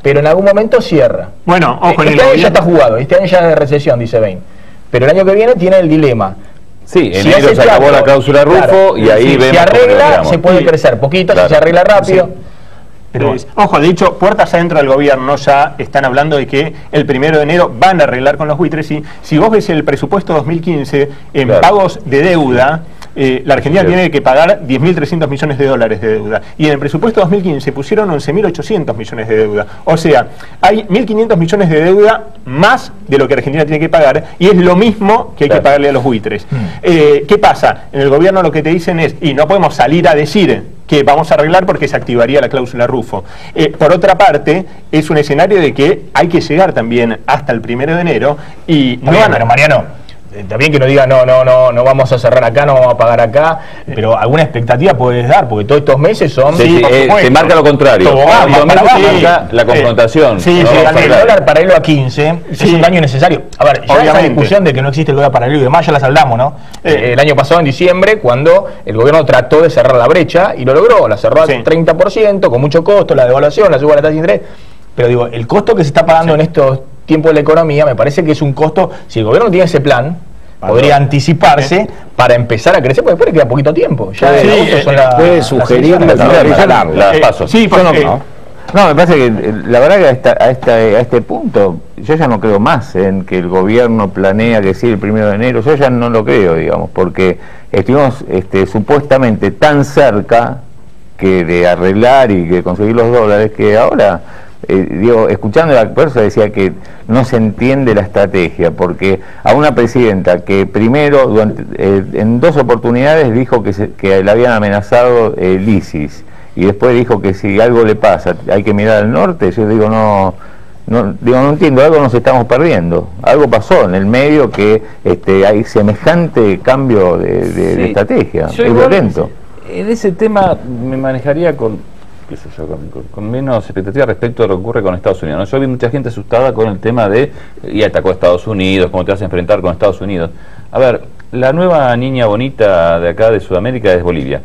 pero en algún momento cierra. Bueno, ojo, este año ya está jugado, este año ya es de recesión, dice Bain. Pero el año que viene tiene el dilema. Sí, en enero se acabó la cláusula Rufo, claro, y ahí vemos. Si arregla, se puede crecer poquito, si se arregla rápido. Sí. Pero, ojo, de hecho, puertas adentro del gobierno ya están hablando de que el 1 de enero van a arreglar con los buitres. Y si vos ves el presupuesto 2015 en pagos de deuda, la Argentina tiene que pagar 10.300 millones de dólares de deuda. Y en el presupuesto 2015 pusieron 11.800 millones de deuda. O sea, hay 1.500 millones de deuda más de lo que Argentina tiene que pagar, y es lo mismo que hay que pagarle a los buitres. ¿Qué pasa? En el gobierno lo que te dicen es, y no podemos salir a decir que vamos a arreglar porque se activaría la cláusula Rufo. Por otra parte, es un escenario de que hay que llegar también hasta el 1 de enero y no van a... Pero Mariano, también que no diga no vamos a cerrar acá, no vamos a pagar acá, pero alguna expectativa puedes dar, porque todos estos meses son... Sí, te marca lo contrario. Estos meses marca la confrontación. Sí, el dólar paralelo a 15 es un daño necesario. A ver, ya esa discusión de que no existe el dólar paralelo y demás ya la saldamos, ¿no? El año pasado, en diciembre, cuando el gobierno trató de cerrar la brecha y lo logró, la cerró al 30%, con mucho costo, la devaluación, la suba de la tasa de interés, pero digo, el costo que se está pagando en estos tiempo de la economía, me parece que es un costo, si el gobierno tiene ese plan, podría anticiparse para empezar a crecer, porque después le queda poquito tiempo. Ya puede sugerir las pasos. Sí, no, me parece que la verdad que a este punto yo ya no creo más en que el gobierno planea que sí el 1 de enero, yo ya no lo creo, digamos, porque estuvimos supuestamente tan cerca que de arreglar y de conseguir los dólares, que ahora... digo, escuchando a la persona decía que no se entiende la estrategia, porque a una presidenta que primero en 2 oportunidades dijo que le habían amenazado el ISIS y después dijo que si algo le pasa hay que mirar al norte, yo digo no entiendo, algo nos estamos perdiendo, algo pasó en el medio que hay semejante cambio de estrategia, es violento. En ese tema me manejaría con menos expectativa respecto a lo que ocurre con Estados Unidos, ¿no? Yo vi mucha gente asustada con el tema de y atacó a Estados Unidos, cómo te vas a enfrentar con Estados Unidos. A ver, la nueva niña bonita de acá de Sudamérica es Bolivia.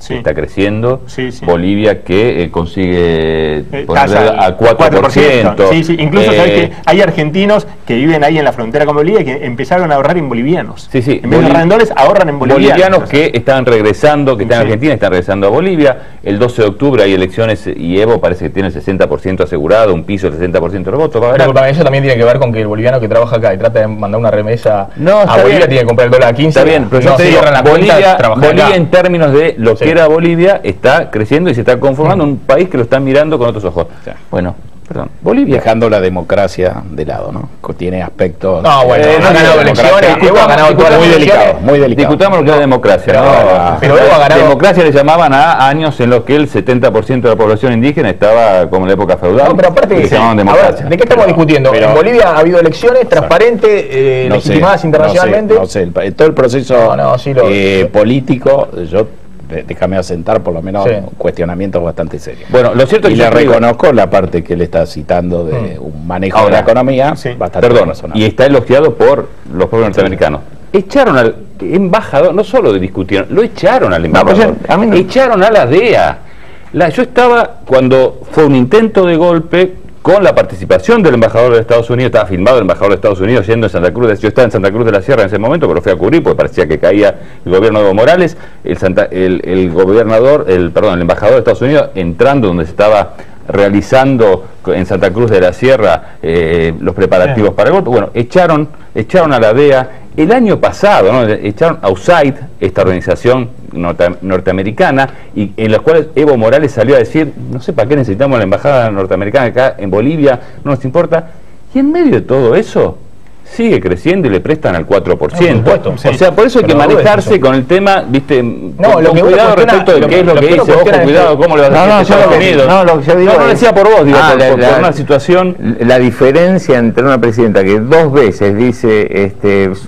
Está creciendo. Bolivia que consigue ponerle a 4%. Incluso sabes que hay argentinos que viven ahí en la frontera con Bolivia y que empezaron a ahorrar en bolivianos. En vez de ahorrar en dólares, ahorran en bolivianos. Bolivianos que están regresando, que están en Argentina, están regresando a Bolivia. El 12 de octubre hay elecciones y Evo parece que tiene el 60% asegurado, un piso del 60% de los votos. Eso también tiene que ver con que el boliviano que trabaja acá y trata de mandar una remesa a Bolivia tiene que comprar el dólar a 15. Está bien, pero yo te digo, Bolivia en términos de lo que era Bolivia está creciendo y se está conformando un país que lo están mirando con otros ojos. Bueno, perdón, Bolivia, dejando la democracia de lado, ¿no? Tiene aspectos... No, bueno, ha ganado elecciones, Evo ha ganado todas las elecciones. Muy delicado. Discutamos lo que es democracia, pero Evo ha ganado... Democracia le llamaban a años en los que el 70% de la población indígena estaba como en la época feudal. No, pero aparte, ¿de qué estamos discutiendo? En Bolivia ha habido elecciones transparentes, legitimadas internacionalmente. No sé, todo el proceso político, déjame asentar por lo menos cuestionamientos bastante serios. Bueno, lo cierto es que le reconozco la parte que él está citando de un manejo de la economía bastante razonable. Y está elogiado por los pueblos norteamericanos. Echaron al embajador, no solo discutieron, lo echaron al embajador, echaron a la DEA. Yo estaba cuando fue un intento de golpe con la participación del embajador de Estados Unidos, estaba filmado el embajador de Estados Unidos yendo en Santa Cruz, yo estaba en Santa Cruz de la Sierra en ese momento, pero fui a cubrir porque parecía que caía el gobierno de Evo Morales, el embajador de Estados Unidos entrando donde se estaba realizando en Santa Cruz de la Sierra los preparativos para el golpe. Bueno, echaron a la DEA el año pasado, ¿no? Echaron a USAID, esta organización norteamericana, y en la cual Evo Morales salió a decir, no sé para qué necesitamos la embajada norteamericana acá en Bolivia, no nos importa, y en medio de todo eso sigue creciendo y le prestan al 4%. O sea, por eso hay que manejarse con el tema, viste, con cuidado respecto de qué es lo que dice, ojo, cuidado, cómo le vas a decir a Estados Unidos. No, lo que yo digo no decía por vos, digo, por una situación... La diferencia entre una presidenta que 2 veces dice,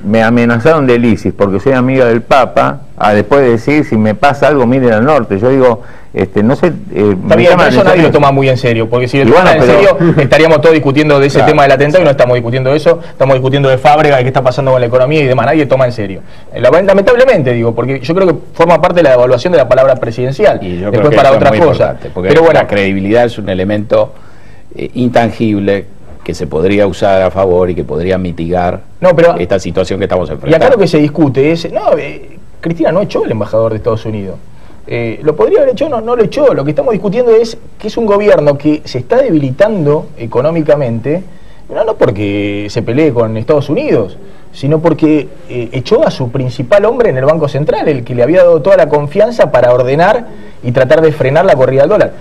me amenazaron del ISIS porque soy amiga del Papa, a después de decir, si me pasa algo, miren al norte. Yo digo, no sé... También eso nadie lo toma muy en serio, porque si lo toman en serio, estaríamos todos discutiendo de ese tema del atentado y no estamos discutiendo eso, estamos discutiendo de Fábrega, de qué está pasando con la economía y demás, nadie toma en serio. Lamentablemente, digo, porque yo creo que forma parte de la evaluación de la palabra presidencial, y yo después para otra cosa. Pero bueno, la credibilidad es un elemento intangible que se podría usar a favor y que podría mitigar esta situación que estamos enfrentando. Y acá lo que se discute es, Cristina no echó el embajador de Estados Unidos. ¿Lo podría haber hecho? No lo echó. Lo que estamos discutiendo es que es un gobierno que se está debilitando económicamente, no porque se pelee con Estados Unidos, sino porque echó a su principal hombre en el Banco Central, el que le había dado toda la confianza para ordenar y tratar de frenar la corrida al dólar.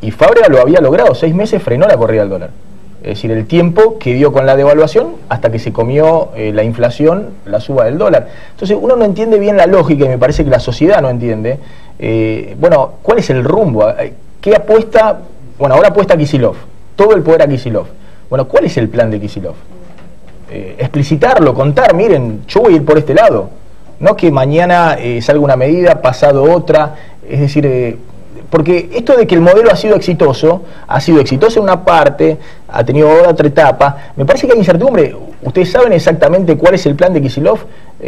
Y Fábrega lo había logrado, 6 meses frenó la corrida al dólar. Es decir, el tiempo que dio con la devaluación hasta que se comió la inflación, la suba del dólar. Entonces uno no entiende bien la lógica y me parece que la sociedad no entiende. ¿Cuál es el rumbo? ¿Qué apuesta? Bueno, ahora apuesta Kicillof, todo el poder a Kicillof. Bueno, ¿cuál es el plan de Kicillof? explicitarlo, contar, miren, yo voy a ir por este lado. No que mañana salga una medida, pasado otra, es decir, porque esto de que el modelo ha sido exitoso en una parte, ha tenido otra etapa, me parece que hay incertidumbre. ¿Ustedes saben exactamente cuál es el plan de Kicillof?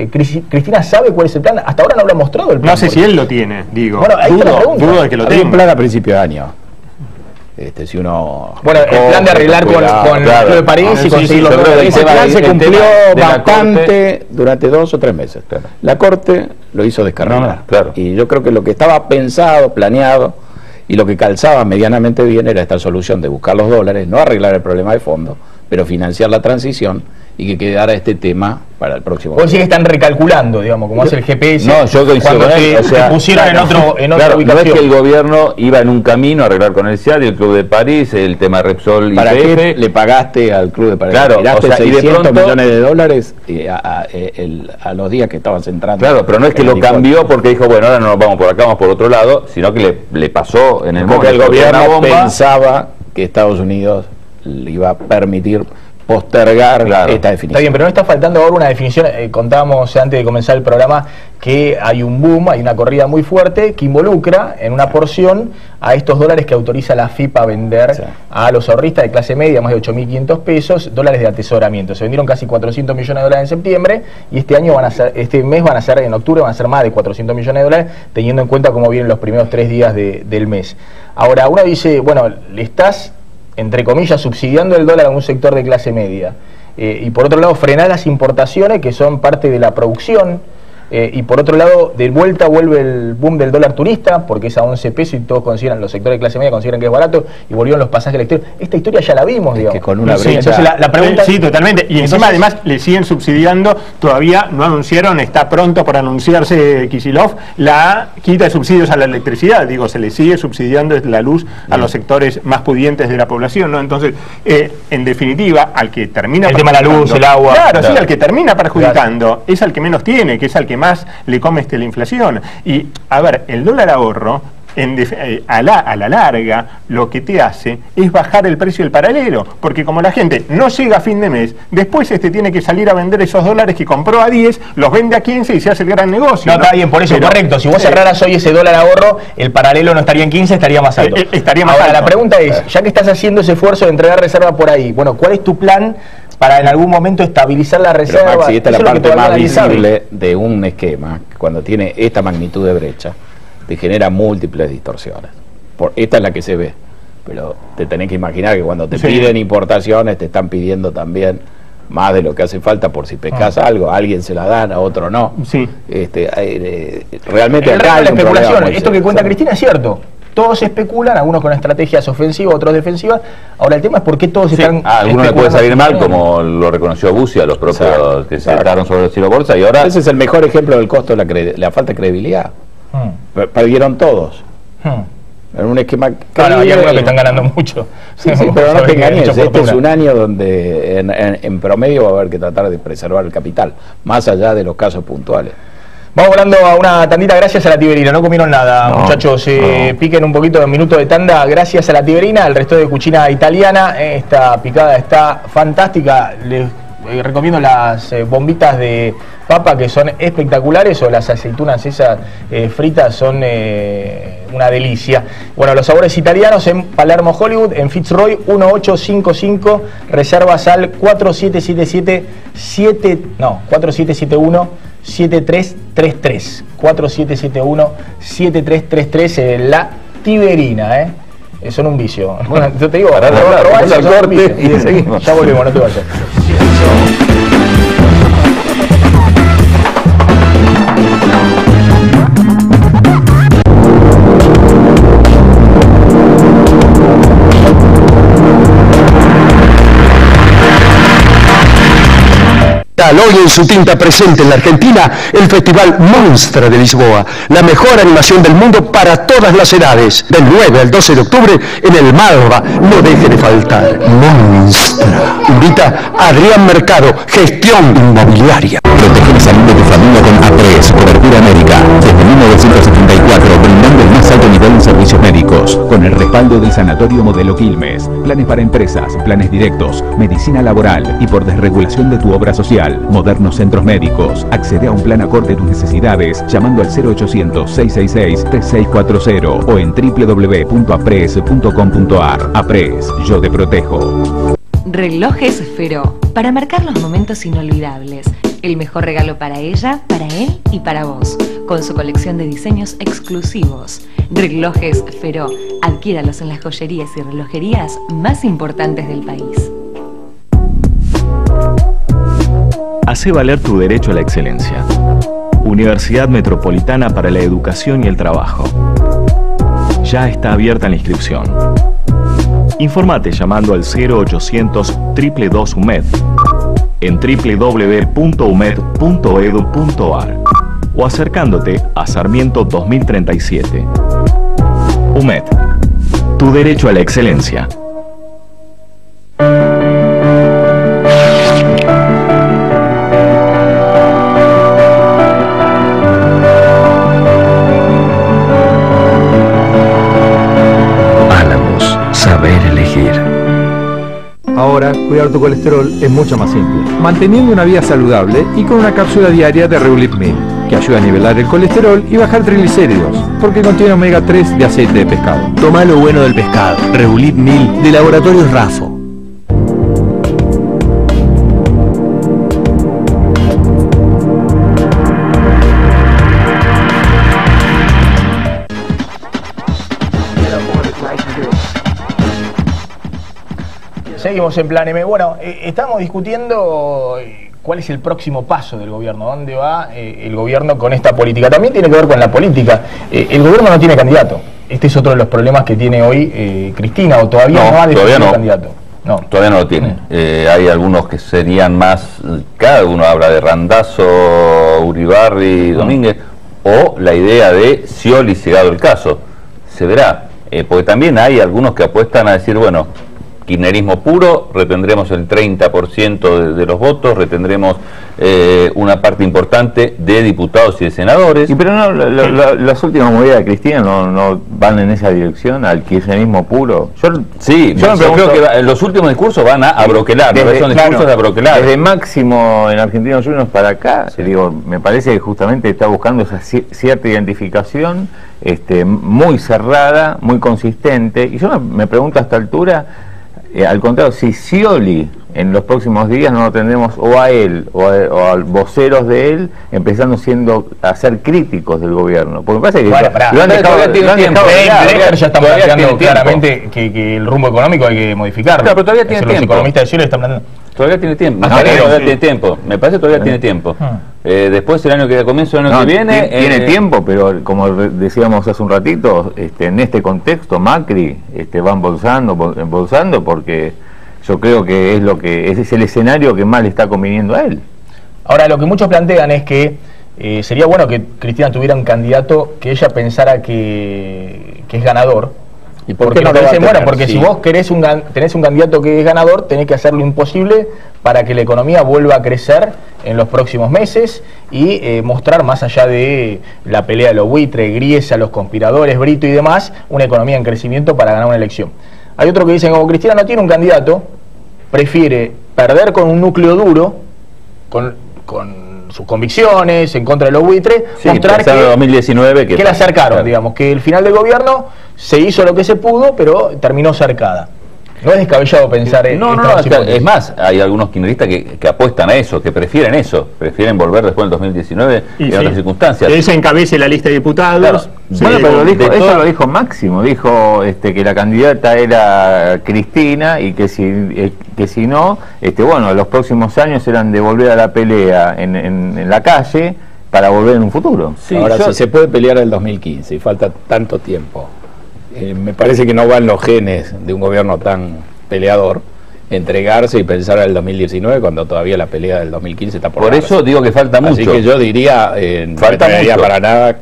¿Cristina sabe cuál es el plan? Hasta ahora no lo ha mostrado el plan. No sé si él lo tiene, digo. Bueno, ahí está la pregunta. Dudo de que lo tenga. Hay un plan a principio de año. Si uno... Bueno, el plan de arreglar con el Club de París y conseguir los dólares. Ese plan se cumplió bastante durante 2 o 3 meses. Claro. La Corte lo hizo descarrilar. Claro. Y yo creo que lo que estaba pensado, planeado, y lo que calzaba medianamente bien era esta solución de buscar los dólares, no arreglar el problema de fondo, pero financiar la transición y que quedara este tema para el próximo. Vos sí que están recalculando, digamos, como hace el GPS. No, yo coincido cuando con él, te pusieron en otra claro, ubicación. No es que el gobierno iba en un camino a arreglar con el CIAD y el Club de París, el tema Repsol y ¿Para YPF. qué le pagaste al Club de París? Claro, Tiraste o sea, 600 y de pronto, millones de dólares a los días que estabas entrando. Claro, pero no es que lo cambió porque dijo, bueno, ahora no nos vamos por acá, vamos por otro lado, sino que le pasó en el porque el gobierno bomba. pensaba que Estados Unidos le iba a permitir postergar esta definición. Está bien, pero no está faltando ahora una definición. Contábamos antes de comenzar el programa que hay un boom, hay una corrida muy fuerte que involucra en una porción a estos dólares que autoriza la FIP a vender a los ahorristas de clase media, más de 8.500 pesos, dólares de atesoramiento. Se vendieron casi 400 millones de dólares en septiembre y este mes van a ser, en octubre van a ser más de 400 millones de dólares, teniendo en cuenta cómo vienen los primeros 3 días del mes. Ahora, uno dice, bueno, le estás, entre comillas, subsidiando el dólar a un sector de clase media, y por otro lado frenar las importaciones que son parte de la producción, y por otro lado de vuelta vuelve el boom del dólar turista porque es a 11 pesos y todos consideran, los sectores de clase media consideran que es barato y volvieron los pasajes al exterior. Esta historia ya la vimos, digamos. Que con una brecha. Entonces la pregunta sí, totalmente. Y encima además le siguen subsidiando, todavía no anunciaron, está pronto por anunciarse Kicillof, la quita de subsidios a la electricidad. Digo, se le sigue subsidiando la luz a los sectores más pudientes de la población, ¿no? Entonces, en definitiva, al que termina el tema de la luz, el agua. Claro, sí, al que termina perjudicando es al que menos tiene, que es al que más le come la inflación. Y, a ver, el dólar ahorro, a la larga, lo que te hace es bajar el precio del paralelo, porque como la gente no llega a fin de mes, después tiene que salir a vender esos dólares que compró a 10, los vende a 15 y se hace el gran negocio. No, está bien, por eso, pero, correcto. Si vos cerraras hoy ese dólar ahorro, el paralelo no estaría en 15, estaría más alto. Estaría más alto. La pregunta es, ya que estás haciendo ese esfuerzo de entregar reserva por ahí, bueno, ¿cuál es tu plan para en algún momento estabilizar la reserva? Pero, Maxi, esta es la parte más visible sabe de un esquema, cuando tiene esta magnitud de brecha, te genera múltiples distorsiones. Esta es la que se ve, pero te tenés que imaginar que cuando te piden importaciones, te están pidiendo también más de lo que hace falta por si pescas algo, a alguien se la dan, a otro no. Sí. Realmente acá hay la especulación. Esto que cuenta Cristina es cierto. Todos especulan, algunos con estrategias ofensivas, otros defensivas. Ahora el tema es por qué todos están... A algunos le puede salir mal, como lo reconoció Bucia, los propios que se sentaron sobre el cielo bolsa, y ahora... Ese es el mejor ejemplo del costo de la falta de credibilidad. Perdieron todos. En un esquema... Claro, hay algunos que están ganando mucho. Sí, pero no te engañes, este es un año donde en promedio va a haber que tratar de preservar el capital, más allá de los casos puntuales. Vamos hablando a una tandita gracias a la Tiberina. No comieron nada, muchachos. Piquen un poquito de minuto de tanda gracias a la Tiberina. El resto de cuchina italiana. Esta picada está fantástica. Les recomiendo las bombitas de papa que son espectaculares, o las aceitunas esas fritas son una delicia. Bueno, los sabores italianos en Palermo Hollywood, en Fitzroy 1855, reservas al 4771-7333, 4771-7333, la Tiberina, son un vicio. Bueno, yo te digo, vamos al corte y seguimos. Ya volvemos, no te vayas. Hoy en su tinta presente en la Argentina, el Festival Monstra de Lisboa, la mejor animación del mundo para todas las edades, del 9 al 12 de octubre en el Malva. No deje de faltar. Monstra. Invita a Adrián Mercado, Gestión Inmobiliaria. Protege la salud de tu familia con A3, Cobertura América. Desde 1974, brindando el más alto nivel en servicios médicos, con el respaldo del Sanatorio Modelo Quilmes. Planes para empresas, planes directos, medicina laboral y por desregulación de tu obra social. Modernos centros médicos. Accede a un plan acorde a tus necesidades llamando al 0800-666-3640 o en www.apres.com.ar. Apres, yo te protejo. Relojes Feró, para marcar los momentos inolvidables. El mejor regalo para ella, para él y para vos, con su colección de diseños exclusivos. Relojes Feró, adquiéralos en las joyerías y relojerías más importantes del país. Hace valer tu derecho a la excelencia. Universidad Metropolitana para la Educación y el Trabajo. Ya está abierta la inscripción. Informate llamando al 0800 222 UMED en www.umed.edu.ar o acercándote a Sarmiento 2037. UMED, tu derecho a la excelencia. Álamos, saber elegir. Ahora, cuidar tu colesterol es mucho más simple, manteniendo una vida saludable y con una cápsula diaria de Reulit 1000, que ayuda a nivelar el colesterol y bajar triglicéridos, porque contiene omega 3 de aceite de pescado. Toma lo bueno del pescado. Reulit 1000 de Laboratorios Rafo. Seguimos en Plan M. Bueno, estamos discutiendo cuál es el próximo paso del gobierno, dónde va el gobierno con esta política. También tiene que ver con la política. El gobierno no tiene candidato. Este es otro de los problemas que tiene hoy Cristina, o todavía no ha definido candidato. No, todavía no lo tiene. Hay algunos que serían más, cada uno habla de Randazzo, Uribarri, Domínguez, o la idea de Scioli, llegado el caso. Se verá, porque también hay algunos que apuestan a decir, bueno, kirchnerismo puro, retendremos el 30% de los votos, retendremos una parte importante de diputados y de senadores. Y pero no, las últimas movidas de Cristina no van en esa dirección, al kirchnerismo puro. Yo creo que los últimos discursos van a broquelar, son discursos de broquelar. Desde Máximo en Argentinos Juniors para acá, digo, me parece que justamente está buscando esa cierta identificación muy cerrada, muy consistente, y yo me pregunto a esta altura, al contrario, si Scioli en los próximos días no lo tendremos o a él o a voceros de él empezando a ser críticos del gobierno, porque me parece que ya está planteando claramente que el rumbo económico hay que modificarlo. Claro, pero todavía tiene tiempo. Los economistas de Scioli están planteando. Todavía tiene tiempo, tiene tiempo. Me parece que todavía tiene tiempo. Después el año que comienza el año que viene tiene tiempo, pero como decíamos hace un ratito, en este contexto Macri va embolsando porque yo creo que ese es el escenario que más le está conviniendo a él. Ahora, lo que muchos plantean es que sería bueno que Cristina tuviera un candidato que ella pensara que es ganador. ¿Y por qué no lo dicen? Bueno, porque si vos tenés un candidato que es ganador, tenés que hacer lo imposible para que la economía vuelva a crecer en los próximos meses y mostrar, más allá de la pelea de los buitres, Griesa, los conspiradores, Brito y demás, una economía en crecimiento para ganar una elección. Hay otro que dicen, como Cristina no tiene un candidato, prefiere perder con un núcleo duro, con sus convicciones, en contra de los buitres, mostrar que 2019 que la acercaron, digamos, que el final del gobierno se hizo lo que se pudo, pero terminó cercada. No es descabellado pensar en es más, hay algunos kirchneristas que apuestan a eso, que prefieren volver después del 2019 en otras circunstancias. Que eso encabece la lista de diputados. Bueno, pero eso lo dijo Máximo, dijo que la candidata era Cristina y que si no, los próximos años eran de volver a la pelea en la calle para volver en un futuro. Sí, ahora, si se puede pelear el 2015 y falta tanto tiempo, me parece que no van los genes de un gobierno tan peleador entregarse y pensar al 2019 cuando todavía la pelea del 2015 está por darse. Eso digo que falta mucho. Así que yo diría, no me para nada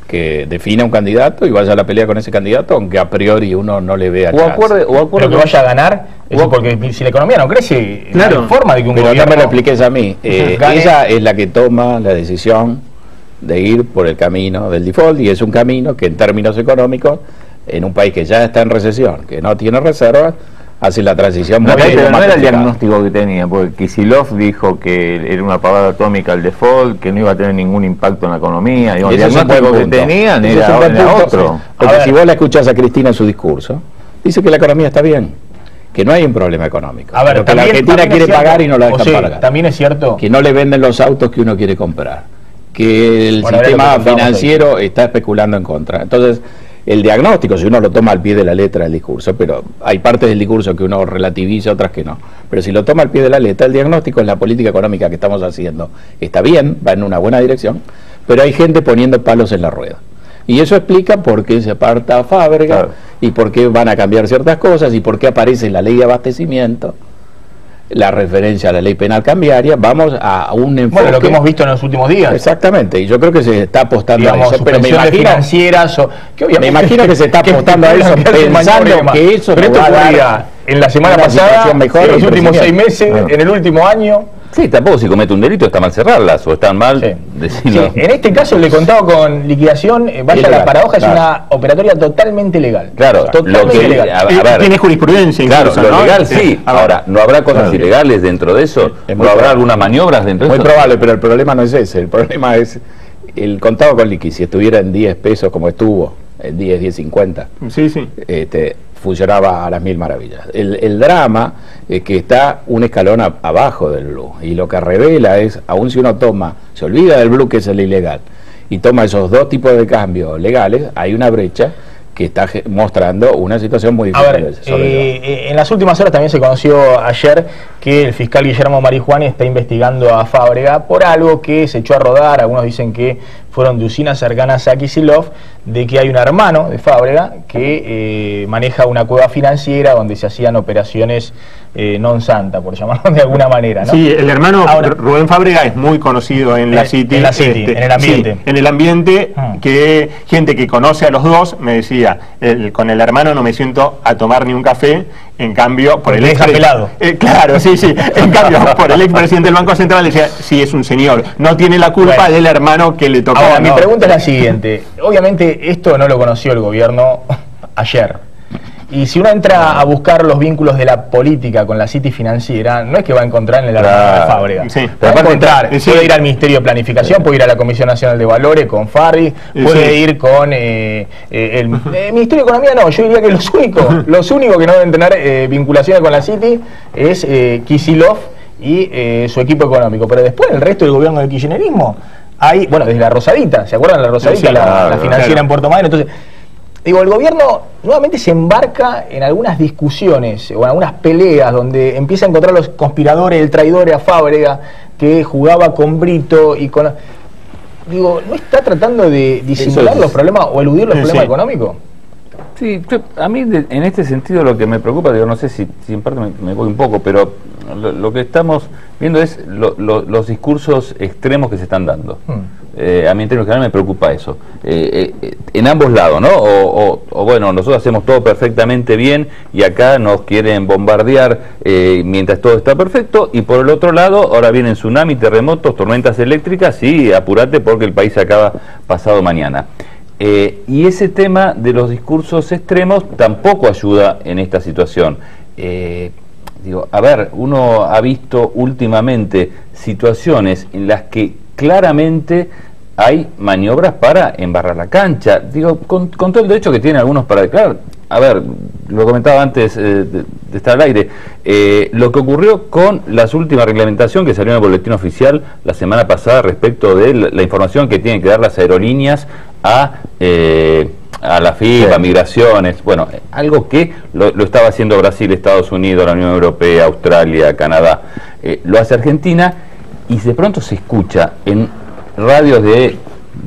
que defina un candidato y vaya a la pelea con ese candidato, aunque a priori uno no le vea chance. Pero que vaya a ganar, porque si la economía no crece, no hay forma de que un pero gobierno... no me lo expliques a mí. Ella es la que toma la decisión de ir por el camino del default, y es un camino que en términos económicos, en un país que ya está en recesión, que no tiene reservas, hace la transición muy bien. Pero no era el diagnóstico que tenía, porque Kicillof dijo que era una pavada atómica el default, que no iba a tener ningún impacto en la economía. Digo, el diagnóstico que tenían era otro. Porque si vos la escuchás a Cristina en su discurso, dice que la economía está bien, que no hay un problema económico, a ver, pero que la Argentina quiere pagar y no la dejan pagar. También es cierto que no le venden los autos que uno quiere comprar, que el sistema financiero está especulando en contra. Entonces, el diagnóstico, si uno lo toma al pie de la letra del discurso, pero hay partes del discurso que uno relativiza, otras que no, pero si lo toma al pie de la letra, el diagnóstico es la política económica que estamos haciendo. Está bien, va en una buena dirección, pero hay gente poniendo palos en la rueda. Y eso explica por qué se aparta Fábrega, claro, y por qué van a cambiar ciertas cosas, y por qué aparece la ley de abastecimiento, la referencia a la ley penal cambiaria. Vamos a un enfoque. Bueno, lo que hemos visto en los últimos días. Exactamente, y yo creo que se está apostando, digamos, a eso. Pero me imagino, financieras me imagino que se está apostando a eso, pensando que eso pero esto ocurría en la semana pasada, mejor, en los últimos 6 meses, en el último año. Sí, tampoco si comete un delito está mal cerrarlas o están mal decirlo. Sí, en este caso le contado con liquidación, vaya la paradoja, claro, es una operatoria totalmente legal. Claro, totalmente legal. A ver, tiene jurisprudencia incluso, claro, lo ¿no? legal sí. Ahora, ¿no habrá cosas ilegales dentro de eso? ¿No habrá algunas maniobras dentro de eso? Muy probable, pero el problema no es ese. El problema es el contado con liqui. Si estuviera en 10 pesos como estuvo, en 10.50, funcionaba a las mil maravillas. El drama es que está un escalón abajo del blue, y lo que revela es, aun si uno se olvida del blue, que es el ilegal, y toma esos dos tipos de cambios legales, hay una brecha que está mostrando una situación muy difícil. A ver, en las últimas horas también se conoció ayer que el fiscal Guillermo Marijuán está investigando a Fábrega por algo que se echó a rodar. Algunos dicen que fueron de usinas cercanas a Kicillof, de que hay un hermano de Fábrega que maneja una cueva financiera donde se hacían operaciones non santa, por llamarlo de alguna manera, ¿no? Sí, el hermano Rubén Fábrega es muy conocido en la City. En la City, en el ambiente. Sí, en el ambiente, que gente que conoce a los dos me decía, con el hermano no me siento a tomar ni un café, en cambio, por el claro, sí, en cambio, por el expresidente del Banco Central decía, sí, es un señor, no tiene la culpa del hermano que le tocó. Ahora, mi pregunta es la siguiente, obviamente esto no lo conoció el gobierno ayer. Y si uno entra a buscar los vínculos de la política con la City financiera, no es que va a encontrar en el hermano de Fábrega. Sí, va a encontrar, puede ir al Ministerio de Planificación, puede ir a la Comisión Nacional de Valores con Farri, puede ir con el Ministerio de Economía. No, yo diría que los únicos que no deben tener vinculaciones con la City es Kicillof y su equipo económico. Pero después el resto del gobierno del kirchnerismo, hay, bueno, desde la Rosadita, ¿se acuerdan de la Rosadita? La financiera en Puerto Madryn. Entonces, digo, el gobierno nuevamente se embarca en algunas discusiones o en algunas peleas donde empieza a encontrar los conspiradores, el traidor a Fábrega, que jugaba con Brito y con... Digo, ¿no está tratando de disimular los problemas o eludir los problemas económicos? Sí, a mí en este sentido lo que me preocupa, digo, no sé si en parte me voy un poco, pero lo que estamos viendo es los discursos extremos que se están dando. A mí en términos generales me preocupa eso. En ambos lados, ¿no? O bueno, nosotros hacemos todo perfectamente bien y acá nos quieren bombardear mientras todo está perfecto, y por el otro lado, ahora vienen tsunamis, terremotos, tormentas eléctricas, y apurate porque el país se acaba pasado mañana. Y ese tema de los discursos extremos tampoco ayuda en esta situación. Digo, a ver, uno ha visto últimamente situaciones en las que claramente hay maniobras para embarrar la cancha. Digo, con todo el derecho que tienen algunos para declarar. A ver, lo comentaba antes de estar al aire, lo que ocurrió con la última reglamentación que salió en el boletín oficial la semana pasada respecto de la información que tienen que dar las aerolíneas a la FIFA, migraciones, bueno, algo que lo estaba haciendo Brasil, Estados Unidos, la Unión Europea, Australia, Canadá, lo hace Argentina, y de pronto se escucha en radios de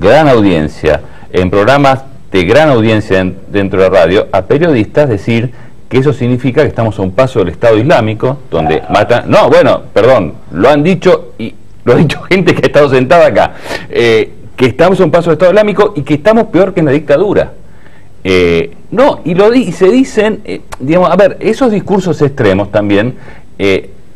gran audiencia, en programas de gran audiencia dentro de la radio, a periodistas decir que eso significa que estamos a un paso del Estado Islámico, donde matan... No, bueno, perdón, lo han dicho, y lo ha dicho gente que ha estado sentada acá, que estamos a un paso del Estado Islámico y que estamos peor que en la dictadura. No, y se dicen, digamos, a ver, esos discursos extremos también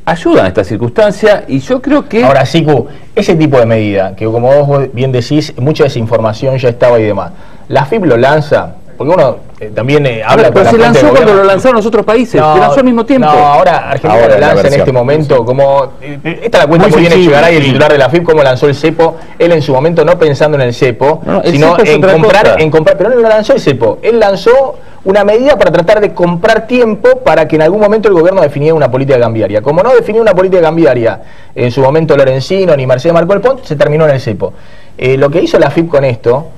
ayudan a esta circunstancia y yo creo que... Ahora, Sicu, ese tipo de medida, que como vos bien decís, mucha desinformación ya estaba y demás, la AFIP lo lanza, porque uno también habla pero se lanzó cuando lo lanzaron los otros países, se lanzó al mismo tiempo. No, ahora Argentina lo lanza en este momento, como esta la cuenta muy bien Echegaray, el titular de la AFIP, cómo lanzó el cepo, él en su momento no pensando en el cepo, sino en comprar, pero no lo lanzó el cepo, él lanzó una medida para tratar de comprar tiempo para que en algún momento el gobierno definiera una política cambiaria. Como no definió una política cambiaria en su momento Lorenzino ni Mercedes Marcó el Pont, se terminó en el cepo. Lo que hizo la AFIP con esto,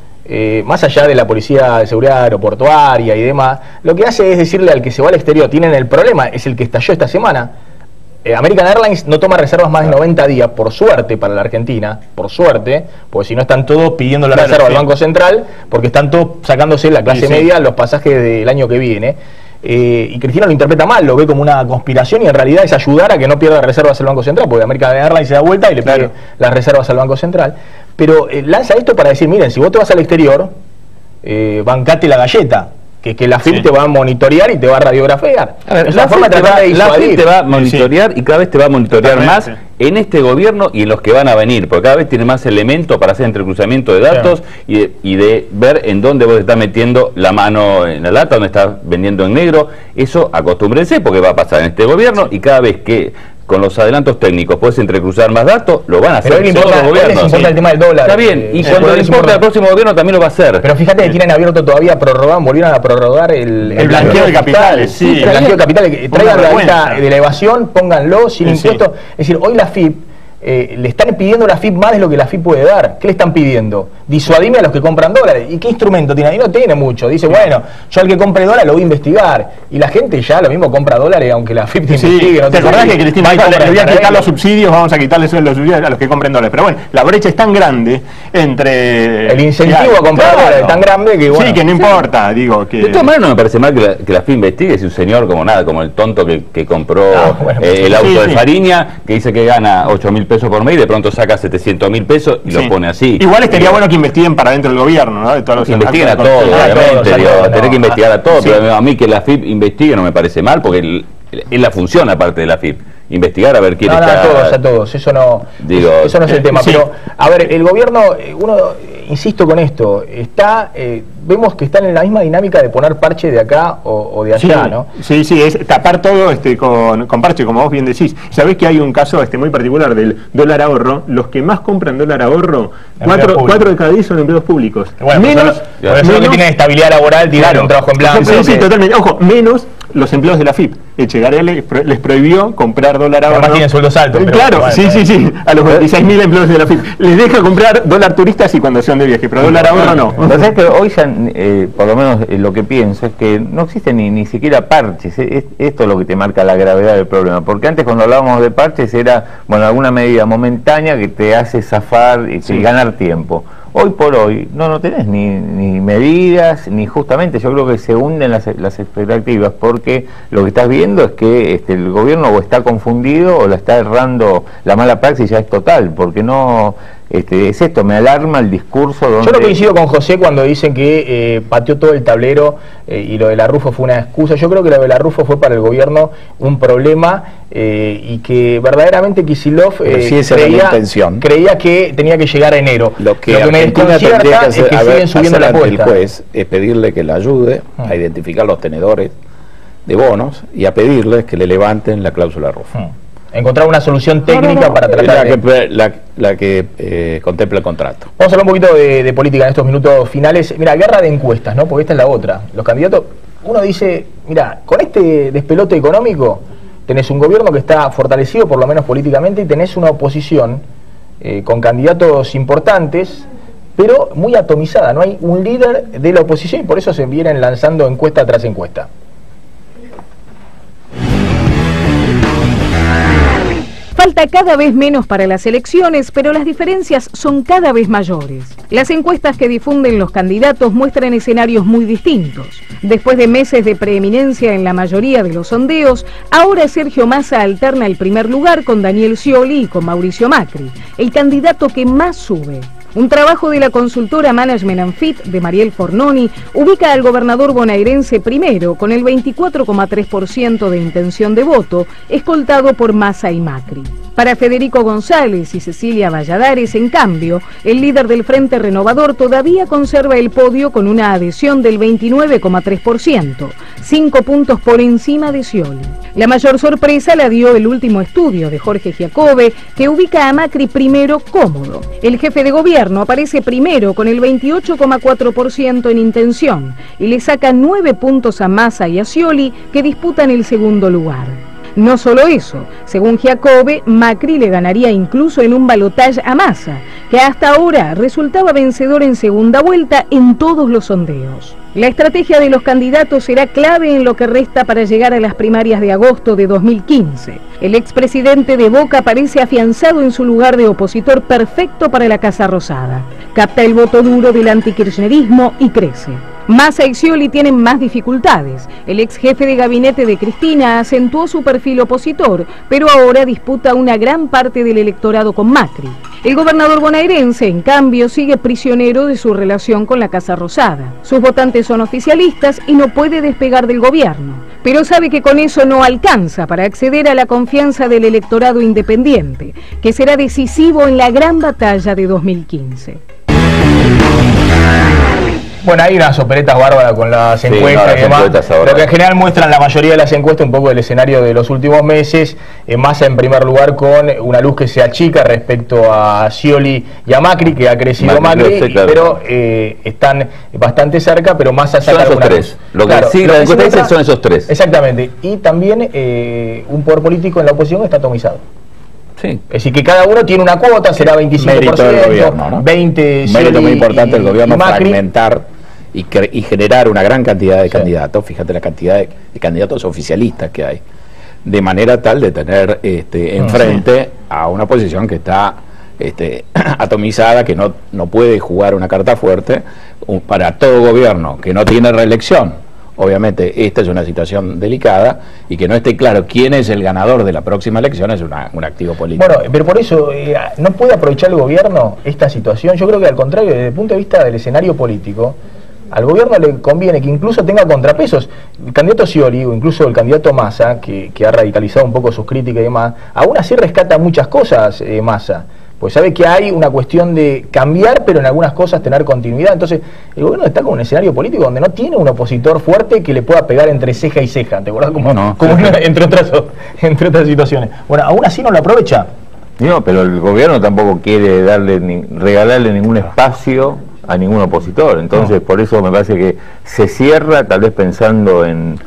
más allá de la Policía de Seguridad Aeroportuaria y demás, lo que hace es decirle al que se va al exterior, tienen el problema, es el que estalló esta semana. American Airlines no toma reservas más de 90 días, por suerte para la Argentina, por suerte, porque si no están todos pidiendo la reserva al Banco Central, porque están todos sacándose la clase media los pasajes del año que viene. Y Cristina lo interpreta mal, lo ve como una conspiración y en realidad es ayudar a que no pierda reservas el Banco Central, porque American Airlines se da vuelta y le pide las reservas al Banco Central. Pero lanza esto para decir, miren, si vos te vas al exterior, bancate la galleta. Que la AFIP te va a monitorear y te va a radiografiar. A ver, la AFIP te va a monitorear y cada vez te va a monitorear más en este gobierno y en los que van a venir, porque cada vez tiene más elementos para hacer entrecruzamiento de datos y de ver en dónde vos estás metiendo la mano en la lata, dónde estás vendiendo en negro. Eso acostúmbrense porque va a pasar en este gobierno y cada vez que con los adelantos técnicos puedes entrecruzar más datos, lo van a hacer todos los gobiernos. Les importa el tema del dólar. Está bien, y cuando le importa al próximo gobierno también lo va a hacer. Pero fíjate que tienen abierto todavía, volvieron a prorrogar el blanqueo de capitales. El blanqueo de capitales, traigan la lista de la evasión, pónganlo sin impuestos. Es decir, hoy la AFIP, le están pidiendo a la AFIP más de lo que la AFIP puede dar. ¿Qué le están pidiendo? Disuadime a los que compran dólares. ¿Y qué instrumento tiene? Y no tiene mucho. Dice, bueno, yo al que compre dólares lo voy a investigar. Y la gente ya lo mismo compra dólares, aunque la AFIP te investigue. ¿Te acordás que Cristina dijo, le voy a quitar los subsidios, vamos a quitarles los subsidios a los que compren dólares? Pero bueno, la brecha es tan grande entre... El incentivo a comprar dólares es tan grande que bueno... Sí, que no importa, digo que... De todas maneras no me parece mal que la AFIP investigue si un señor como nada, como el tonto que compró el auto de Fariña, que dice que gana 8.000 pesos por mes y de pronto saca 700.000 pesos y lo pone así. Igual estaría bueno que investiguen para dentro del gobierno, ¿no? De todos los investiguen a todos, obviamente, tener que investigar a todos, pero a mí que la AFIP investigue no me parece mal, porque es la función aparte de la AFIP. Investigar a ver quién está... a todos, eso no es el tema. Pero, a ver, el gobierno, insisto con esto, vemos que están en la misma dinámica de poner parche de acá o de allá, ¿no? Sí, es tapar todo con parche, como vos bien decís. Sabés que hay un caso muy particular del dólar ahorro. Los que más compran dólar ahorro, 4 de cada 10 son empleados públicos. Bueno, menos los que tienen estabilidad laboral, tiraron un trabajo en blanco. Sí, totalmente. Ojo, menos los empleados de la AFIP. Echegaray les prohibió comprar dólar ahorro. Además tienen sueldos altos. Claro, sí. A los 26.000 empleados de la AFIP. Les deja comprar dólar turista sí cuando son de viaje, pero dólar ahorro no. Entonces que hoy ya, por lo menos lo que pienso es que no existen ni siquiera parches. Esto es lo que te marca la gravedad del problema. Porque antes cuando hablábamos de parches era, alguna medida momentánea que te hace zafar y ganar tiempo. Hoy por hoy no tenés ni medidas, ni justamente yo creo que se hunden las expectativas, porque lo que estás viendo es que el gobierno o está confundido o la está errando, la mala praxis ya es total, porque no... es esto, me alarma el discurso donde... Yo no coincido con José cuando dicen que pateó todo el tablero y lo de la Rufo fue una excusa. Yo creo que lo de la Rufo fue para el gobierno un problema y que verdaderamente Kicillof creía que tenía que llegar a enero. Lo que me desconcierta es que siguen subiendo la apuesta. El juez es pedirle que le ayude a identificar los tenedores de bonos y a pedirles que le levanten la cláusula Rufo. Encontrar una solución técnica para tratar la que contempla el contrato. Vamos a hablar un poquito de política en estos minutos finales. Mira, guerra de encuestas, ¿no? Porque esta es la otra. Los candidatos, uno dice, mira, con este despelote económico tenés un gobierno que está fortalecido, por lo menos políticamente, y tenés una oposición con candidatos importantes, pero muy atomizada. No hay un líder de la oposición y por eso se vienen lanzando encuesta tras encuesta. Falta cada vez menos para las elecciones, pero las diferencias son cada vez mayores. Las encuestas que difunden los candidatos muestran escenarios muy distintos. Después de meses de preeminencia en la mayoría de los sondeos, ahora Sergio Massa alterna el primer lugar con Daniel Scioli y con Mauricio Macri. El candidato que más sube Un trabajo de la consultora Management and Fit de Mariel Fornoni ubica al gobernador bonaerense primero con el 24,3% de intención de voto, escoltado por Massa y Macri. Para Federico González y Cecilia Valladares, en cambio, el líder del Frente Renovador todavía conserva el podio con una adhesión del 29,3%, 5 puntos por encima de Scioli. La mayor sorpresa la dio el último estudio de Jorge Giacobbe, que ubica a Macri primero cómodo. El jefe de gobierno aparece primero con el 28,4% en intención y le saca 9 puntos a Massa y a Scioli, que disputan el segundo lugar. No solo eso, según Giacobbe, Macri le ganaría incluso en un balotaje a Massa, que hasta ahora resultaba vencedor en segunda vuelta en todos los sondeos. La estrategia de los candidatos será clave en lo que resta para llegar a las primarias de agosto de 2015. El expresidente de Boca parece afianzado en su lugar de opositor perfecto para la Casa Rosada. Capta el voto duro del antikirchnerismo y crece. Massa y Scioli tienen más dificultades. El ex jefe de gabinete de Cristina acentuó su perfil opositor, pero ahora disputa una gran parte del electorado con Macri. El gobernador bonaerense, en cambio, sigue prisionero de su relación con la Casa Rosada. Sus votantes son oficialistas y no puede despegar del gobierno, pero sabe que con eso no alcanza para acceder a la confianza del electorado independiente, que será decisivo en la gran batalla de 2015. Bueno, hay unas operetas bárbaras con las encuestas y demás, pero que en general muestran la mayoría de las encuestas un poco del escenario de los últimos meses. Massa en primer lugar con una luz que se achica respecto a Scioli y a Macri, que ha crecido Macri, sí, claro, pero están bastante cerca, pero Massa saca esos tres. Lo que sí, las encuestas dicen son esos tres. Exactamente, y también un poder político en la oposición está atomizado. Sí. Es decir, que cada uno tiene una cuota, será 25%, mérito del gobierno, ¿no? 20%. Un mérito muy importante del gobierno, fragmentar y generar una gran cantidad de candidatos. Fíjate la cantidad de candidatos oficialistas que hay, de manera tal de tener enfrente a una oposición que está atomizada, que no puede jugar una carta fuerte para todo gobierno que no tiene reelección. Obviamente esta es una situación delicada y que no esté claro quién es el ganador de la próxima elección es un activo político. Bueno, pero por eso no puede aprovechar el gobierno esta situación. Yo creo que al contrario, desde el punto de vista del escenario político, al gobierno le conviene que incluso tenga contrapesos. El candidato Scioli o incluso el candidato Massa, que ha radicalizado un poco sus críticas y demás, aún así rescata muchas cosas Massa. Pues sabe que hay una cuestión de cambiar, pero en algunas cosas tener continuidad. Entonces, el gobierno está con un escenario político donde no tiene un opositor fuerte que le pueda pegar entre ceja y ceja. ¿Te acordás? Como entre otras situaciones. Bueno, aún así no lo aprovecha. No, pero el gobierno tampoco quiere regalarle ningún espacio a ningún opositor. Entonces, por eso me parece que se cierra, tal vez pensando en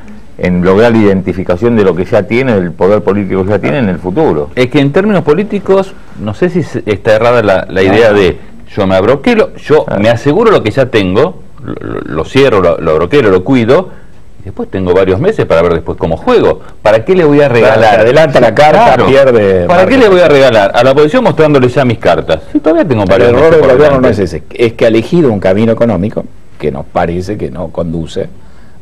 lograr la identificación de lo que ya tiene, el poder político que ya tiene en el futuro. Es que en términos políticos, no sé si está errada la idea de yo me abroquelo, yo me aseguro lo que ya tengo, lo cierro, lo abroquelo, lo cuido, y después tengo varios meses para ver después cómo juego. ¿Para qué le voy a regalar? Adelanta la carta, pierde. ¿Para qué le voy a regalar a la oposición mostrándole ya mis cartas? Si todavía tengo varios meses. El error del gobierno no es ese, es que ha elegido un camino económico que nos parece que no conduce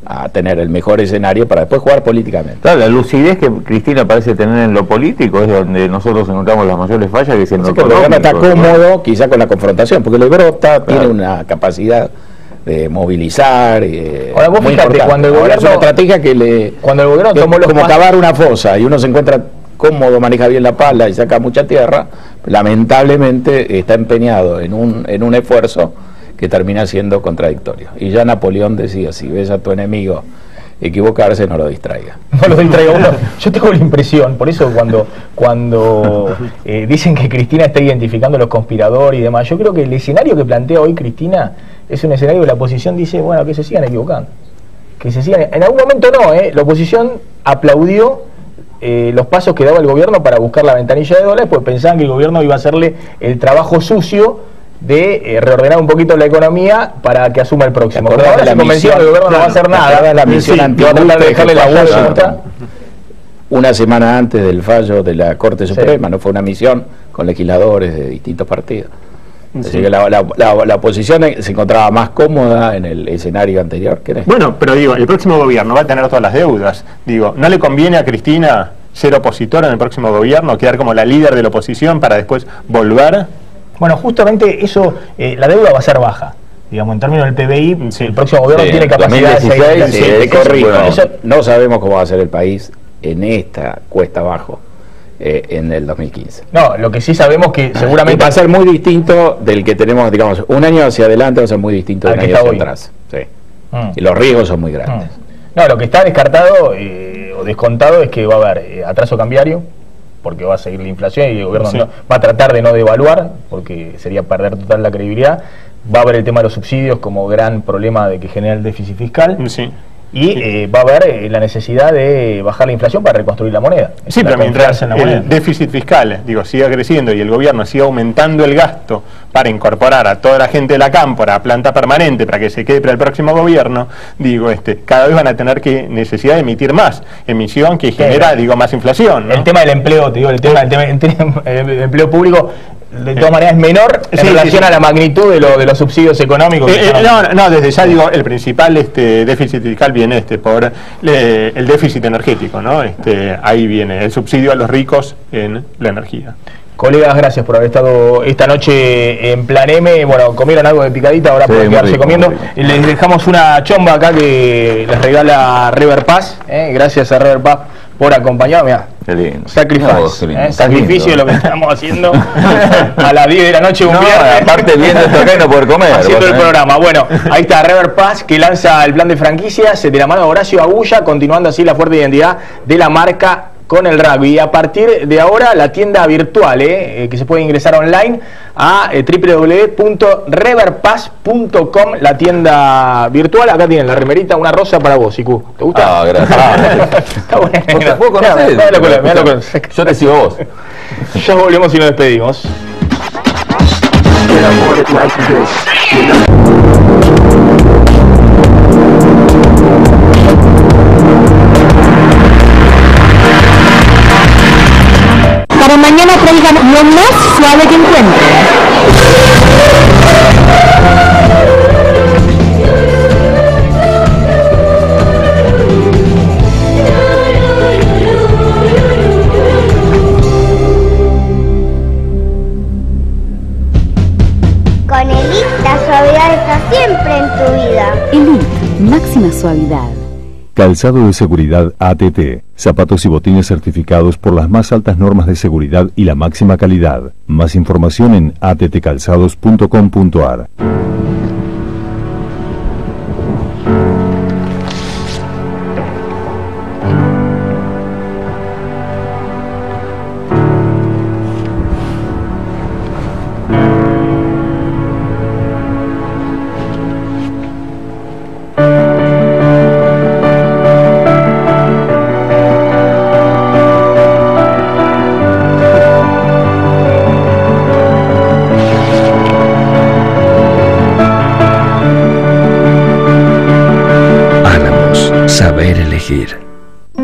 a tener el mejor escenario para después jugar políticamente. Claro, la lucidez que Cristina parece tener en lo político es donde nosotros encontramos las mayores fallas, que es en lo económico. El gobierno está cómodo quizá con la confrontación, porque el Brota tiene una capacidad de movilizar. Ahora vos fíjate, cuando el gobierno, es una estrategia que cuando el gobierno tomó como cavar una fosa y uno se encuentra cómodo, maneja bien la pala y saca mucha tierra, lamentablemente está empeñado en un esfuerzo que termina siendo contradictorio. Y ya Napoleón decía, si ves a tu enemigo equivocarse, no lo distraiga. No lo distraiga uno. Yo tengo la impresión, por eso cuando dicen que Cristina está identificando a los conspiradores y demás, yo creo que el escenario que plantea hoy Cristina es un escenario que la oposición dice, bueno, que se sigan equivocando. Que se sigan. En algún momento no, la oposición aplaudió los pasos que daba el gobierno para buscar la ventanilla de dólares, pues pensaban que el gobierno iba a hacerle el trabajo sucio de reordenar un poquito la economía para que asuma el próximo. Pero ahora se convenció que el gobierno no va a hacer nada. La misión antibusta de dejarle la huella una semana antes del fallo de la Corte Suprema, no fue una misión con legisladores de distintos partidos. Así que la oposición se encontraba más cómoda en el escenario anterior que en este. Bueno, pero digo, el próximo gobierno va a tener todas las deudas. Digo, ¿no le conviene a Cristina ser opositora en el próximo gobierno, quedar como la líder de la oposición para después volver? Bueno, justamente eso, la deuda va a ser baja. Digamos, en términos del PBI, el próximo gobierno tiene capacidad 2016, de corrijo. Eso no sabemos cómo va a ser el país en esta cuesta abajo en el 2015. No, lo que sí sabemos que seguramente va a ser muy distinto del que tenemos, digamos, un año hacia adelante va a ser muy distinto de un año hacia atrás. Sí. Y los riesgos son muy grandes. No, lo que está descartado o descontado es que va a haber atraso cambiario, porque va a seguir la inflación y el gobierno va a tratar de no devaluar, porque sería perder total la credibilidad. Va a haber el tema de los subsidios como gran problema de que genera el déficit fiscal. Y va a haber la necesidad de bajar la inflación para reconstruir la moneda. Sí, pero mientras el déficit fiscal, siga creciendo y el gobierno siga aumentando el gasto para incorporar a toda la gente de la cámpora a planta permanente para que se quede para el próximo gobierno, cada vez van a tener necesidad de emitir más, emisión que genera, más inflación, ¿no? El tema del empleo, te digo, el tema del empleo público, de todas maneras es menor en relación a la magnitud de los subsidios económicos. No, desde ya el principal déficit fiscal viene por el déficit energético, ¿no? Ahí viene el subsidio a los ricos en la energía. Colegas, gracias por haber estado esta noche en Plan M. Bueno, comieron algo de picadita, ahora pueden quedarse comiendo. Les dejamos una chomba acá que les regala River Paz. Gracias a River Paz por acompañarme. Sacrificio de lo que estamos haciendo a las 10 de la noche un viernes. Aparte viendo esto acá y no poder comer. Haciendo el programa. Bueno, ahí está River Paz, que lanza el plan de franquicias de la mano de Horacio Agulla, continuando así la fuerte identidad de la marca con el rugby. Y a partir de ahora la tienda virtual, que se puede ingresar online a www.reverpass.com, la tienda virtual. Acá tienen la remerita, una rosa para vos, Iku. ¿Te gusta? Gracias. Está buena. ¿Te puedo conocer? Yo te sigo vos. Ya volvemos y nos despedimos. Para mañana traigan lo más suave que encuentren. Con Elite, la suavidad está siempre en tu vida. Elite, máxima suavidad. Calzado de seguridad ATT. Zapatos y botines certificados por las más altas normas de seguridad y la máxima calidad. Más información en attcalzados.com.ar.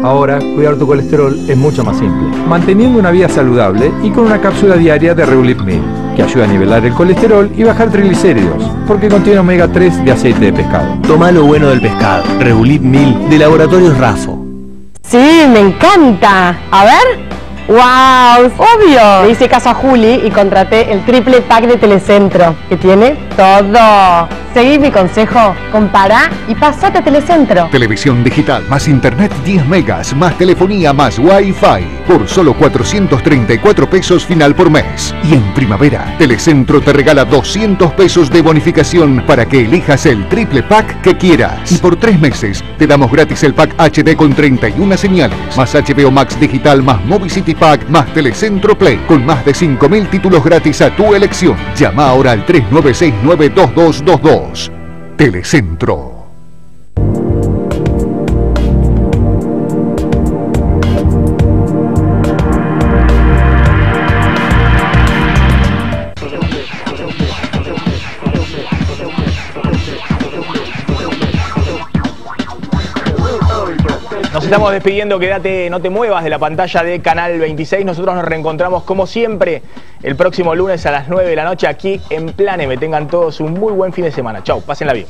Ahora, cuidar tu colesterol es mucho más simple, manteniendo una vida saludable y con una cápsula diaria de Reulit 1000, que ayuda a nivelar el colesterol y bajar triglicéridos, porque contiene omega 3 de aceite de pescado. Toma lo bueno del pescado. Reulit 1000 de Laboratorios Rafo. Sí, me encanta. A ver. ¡Wow! ¡Obvio! Le hice caso a Juli y contraté el triple pack de Telecentro, que tiene todo. Seguí mi consejo, compará y pasate a Telecentro. Televisión digital, más internet 10 megas, más telefonía, más wifi, por solo 434 pesos final por mes. Y en primavera, Telecentro te regala 200 pesos de bonificación para que elijas el triple pack que quieras. Y por 3 meses, te damos gratis el pack HD con 31 señales, más HBO Max digital, más Movie City Pack, más Telecentro Play, con más de 5.000 títulos gratis a tu elección. Llama ahora al 3969-2222. Telecentro. Nos estamos despidiendo, quédate, no te muevas de la pantalla de Canal 26. Nosotros nos reencontramos como siempre el próximo lunes a las 9 de la noche aquí en Plan M. Tengan todos un muy buen fin de semana. Chau, pásenla bien.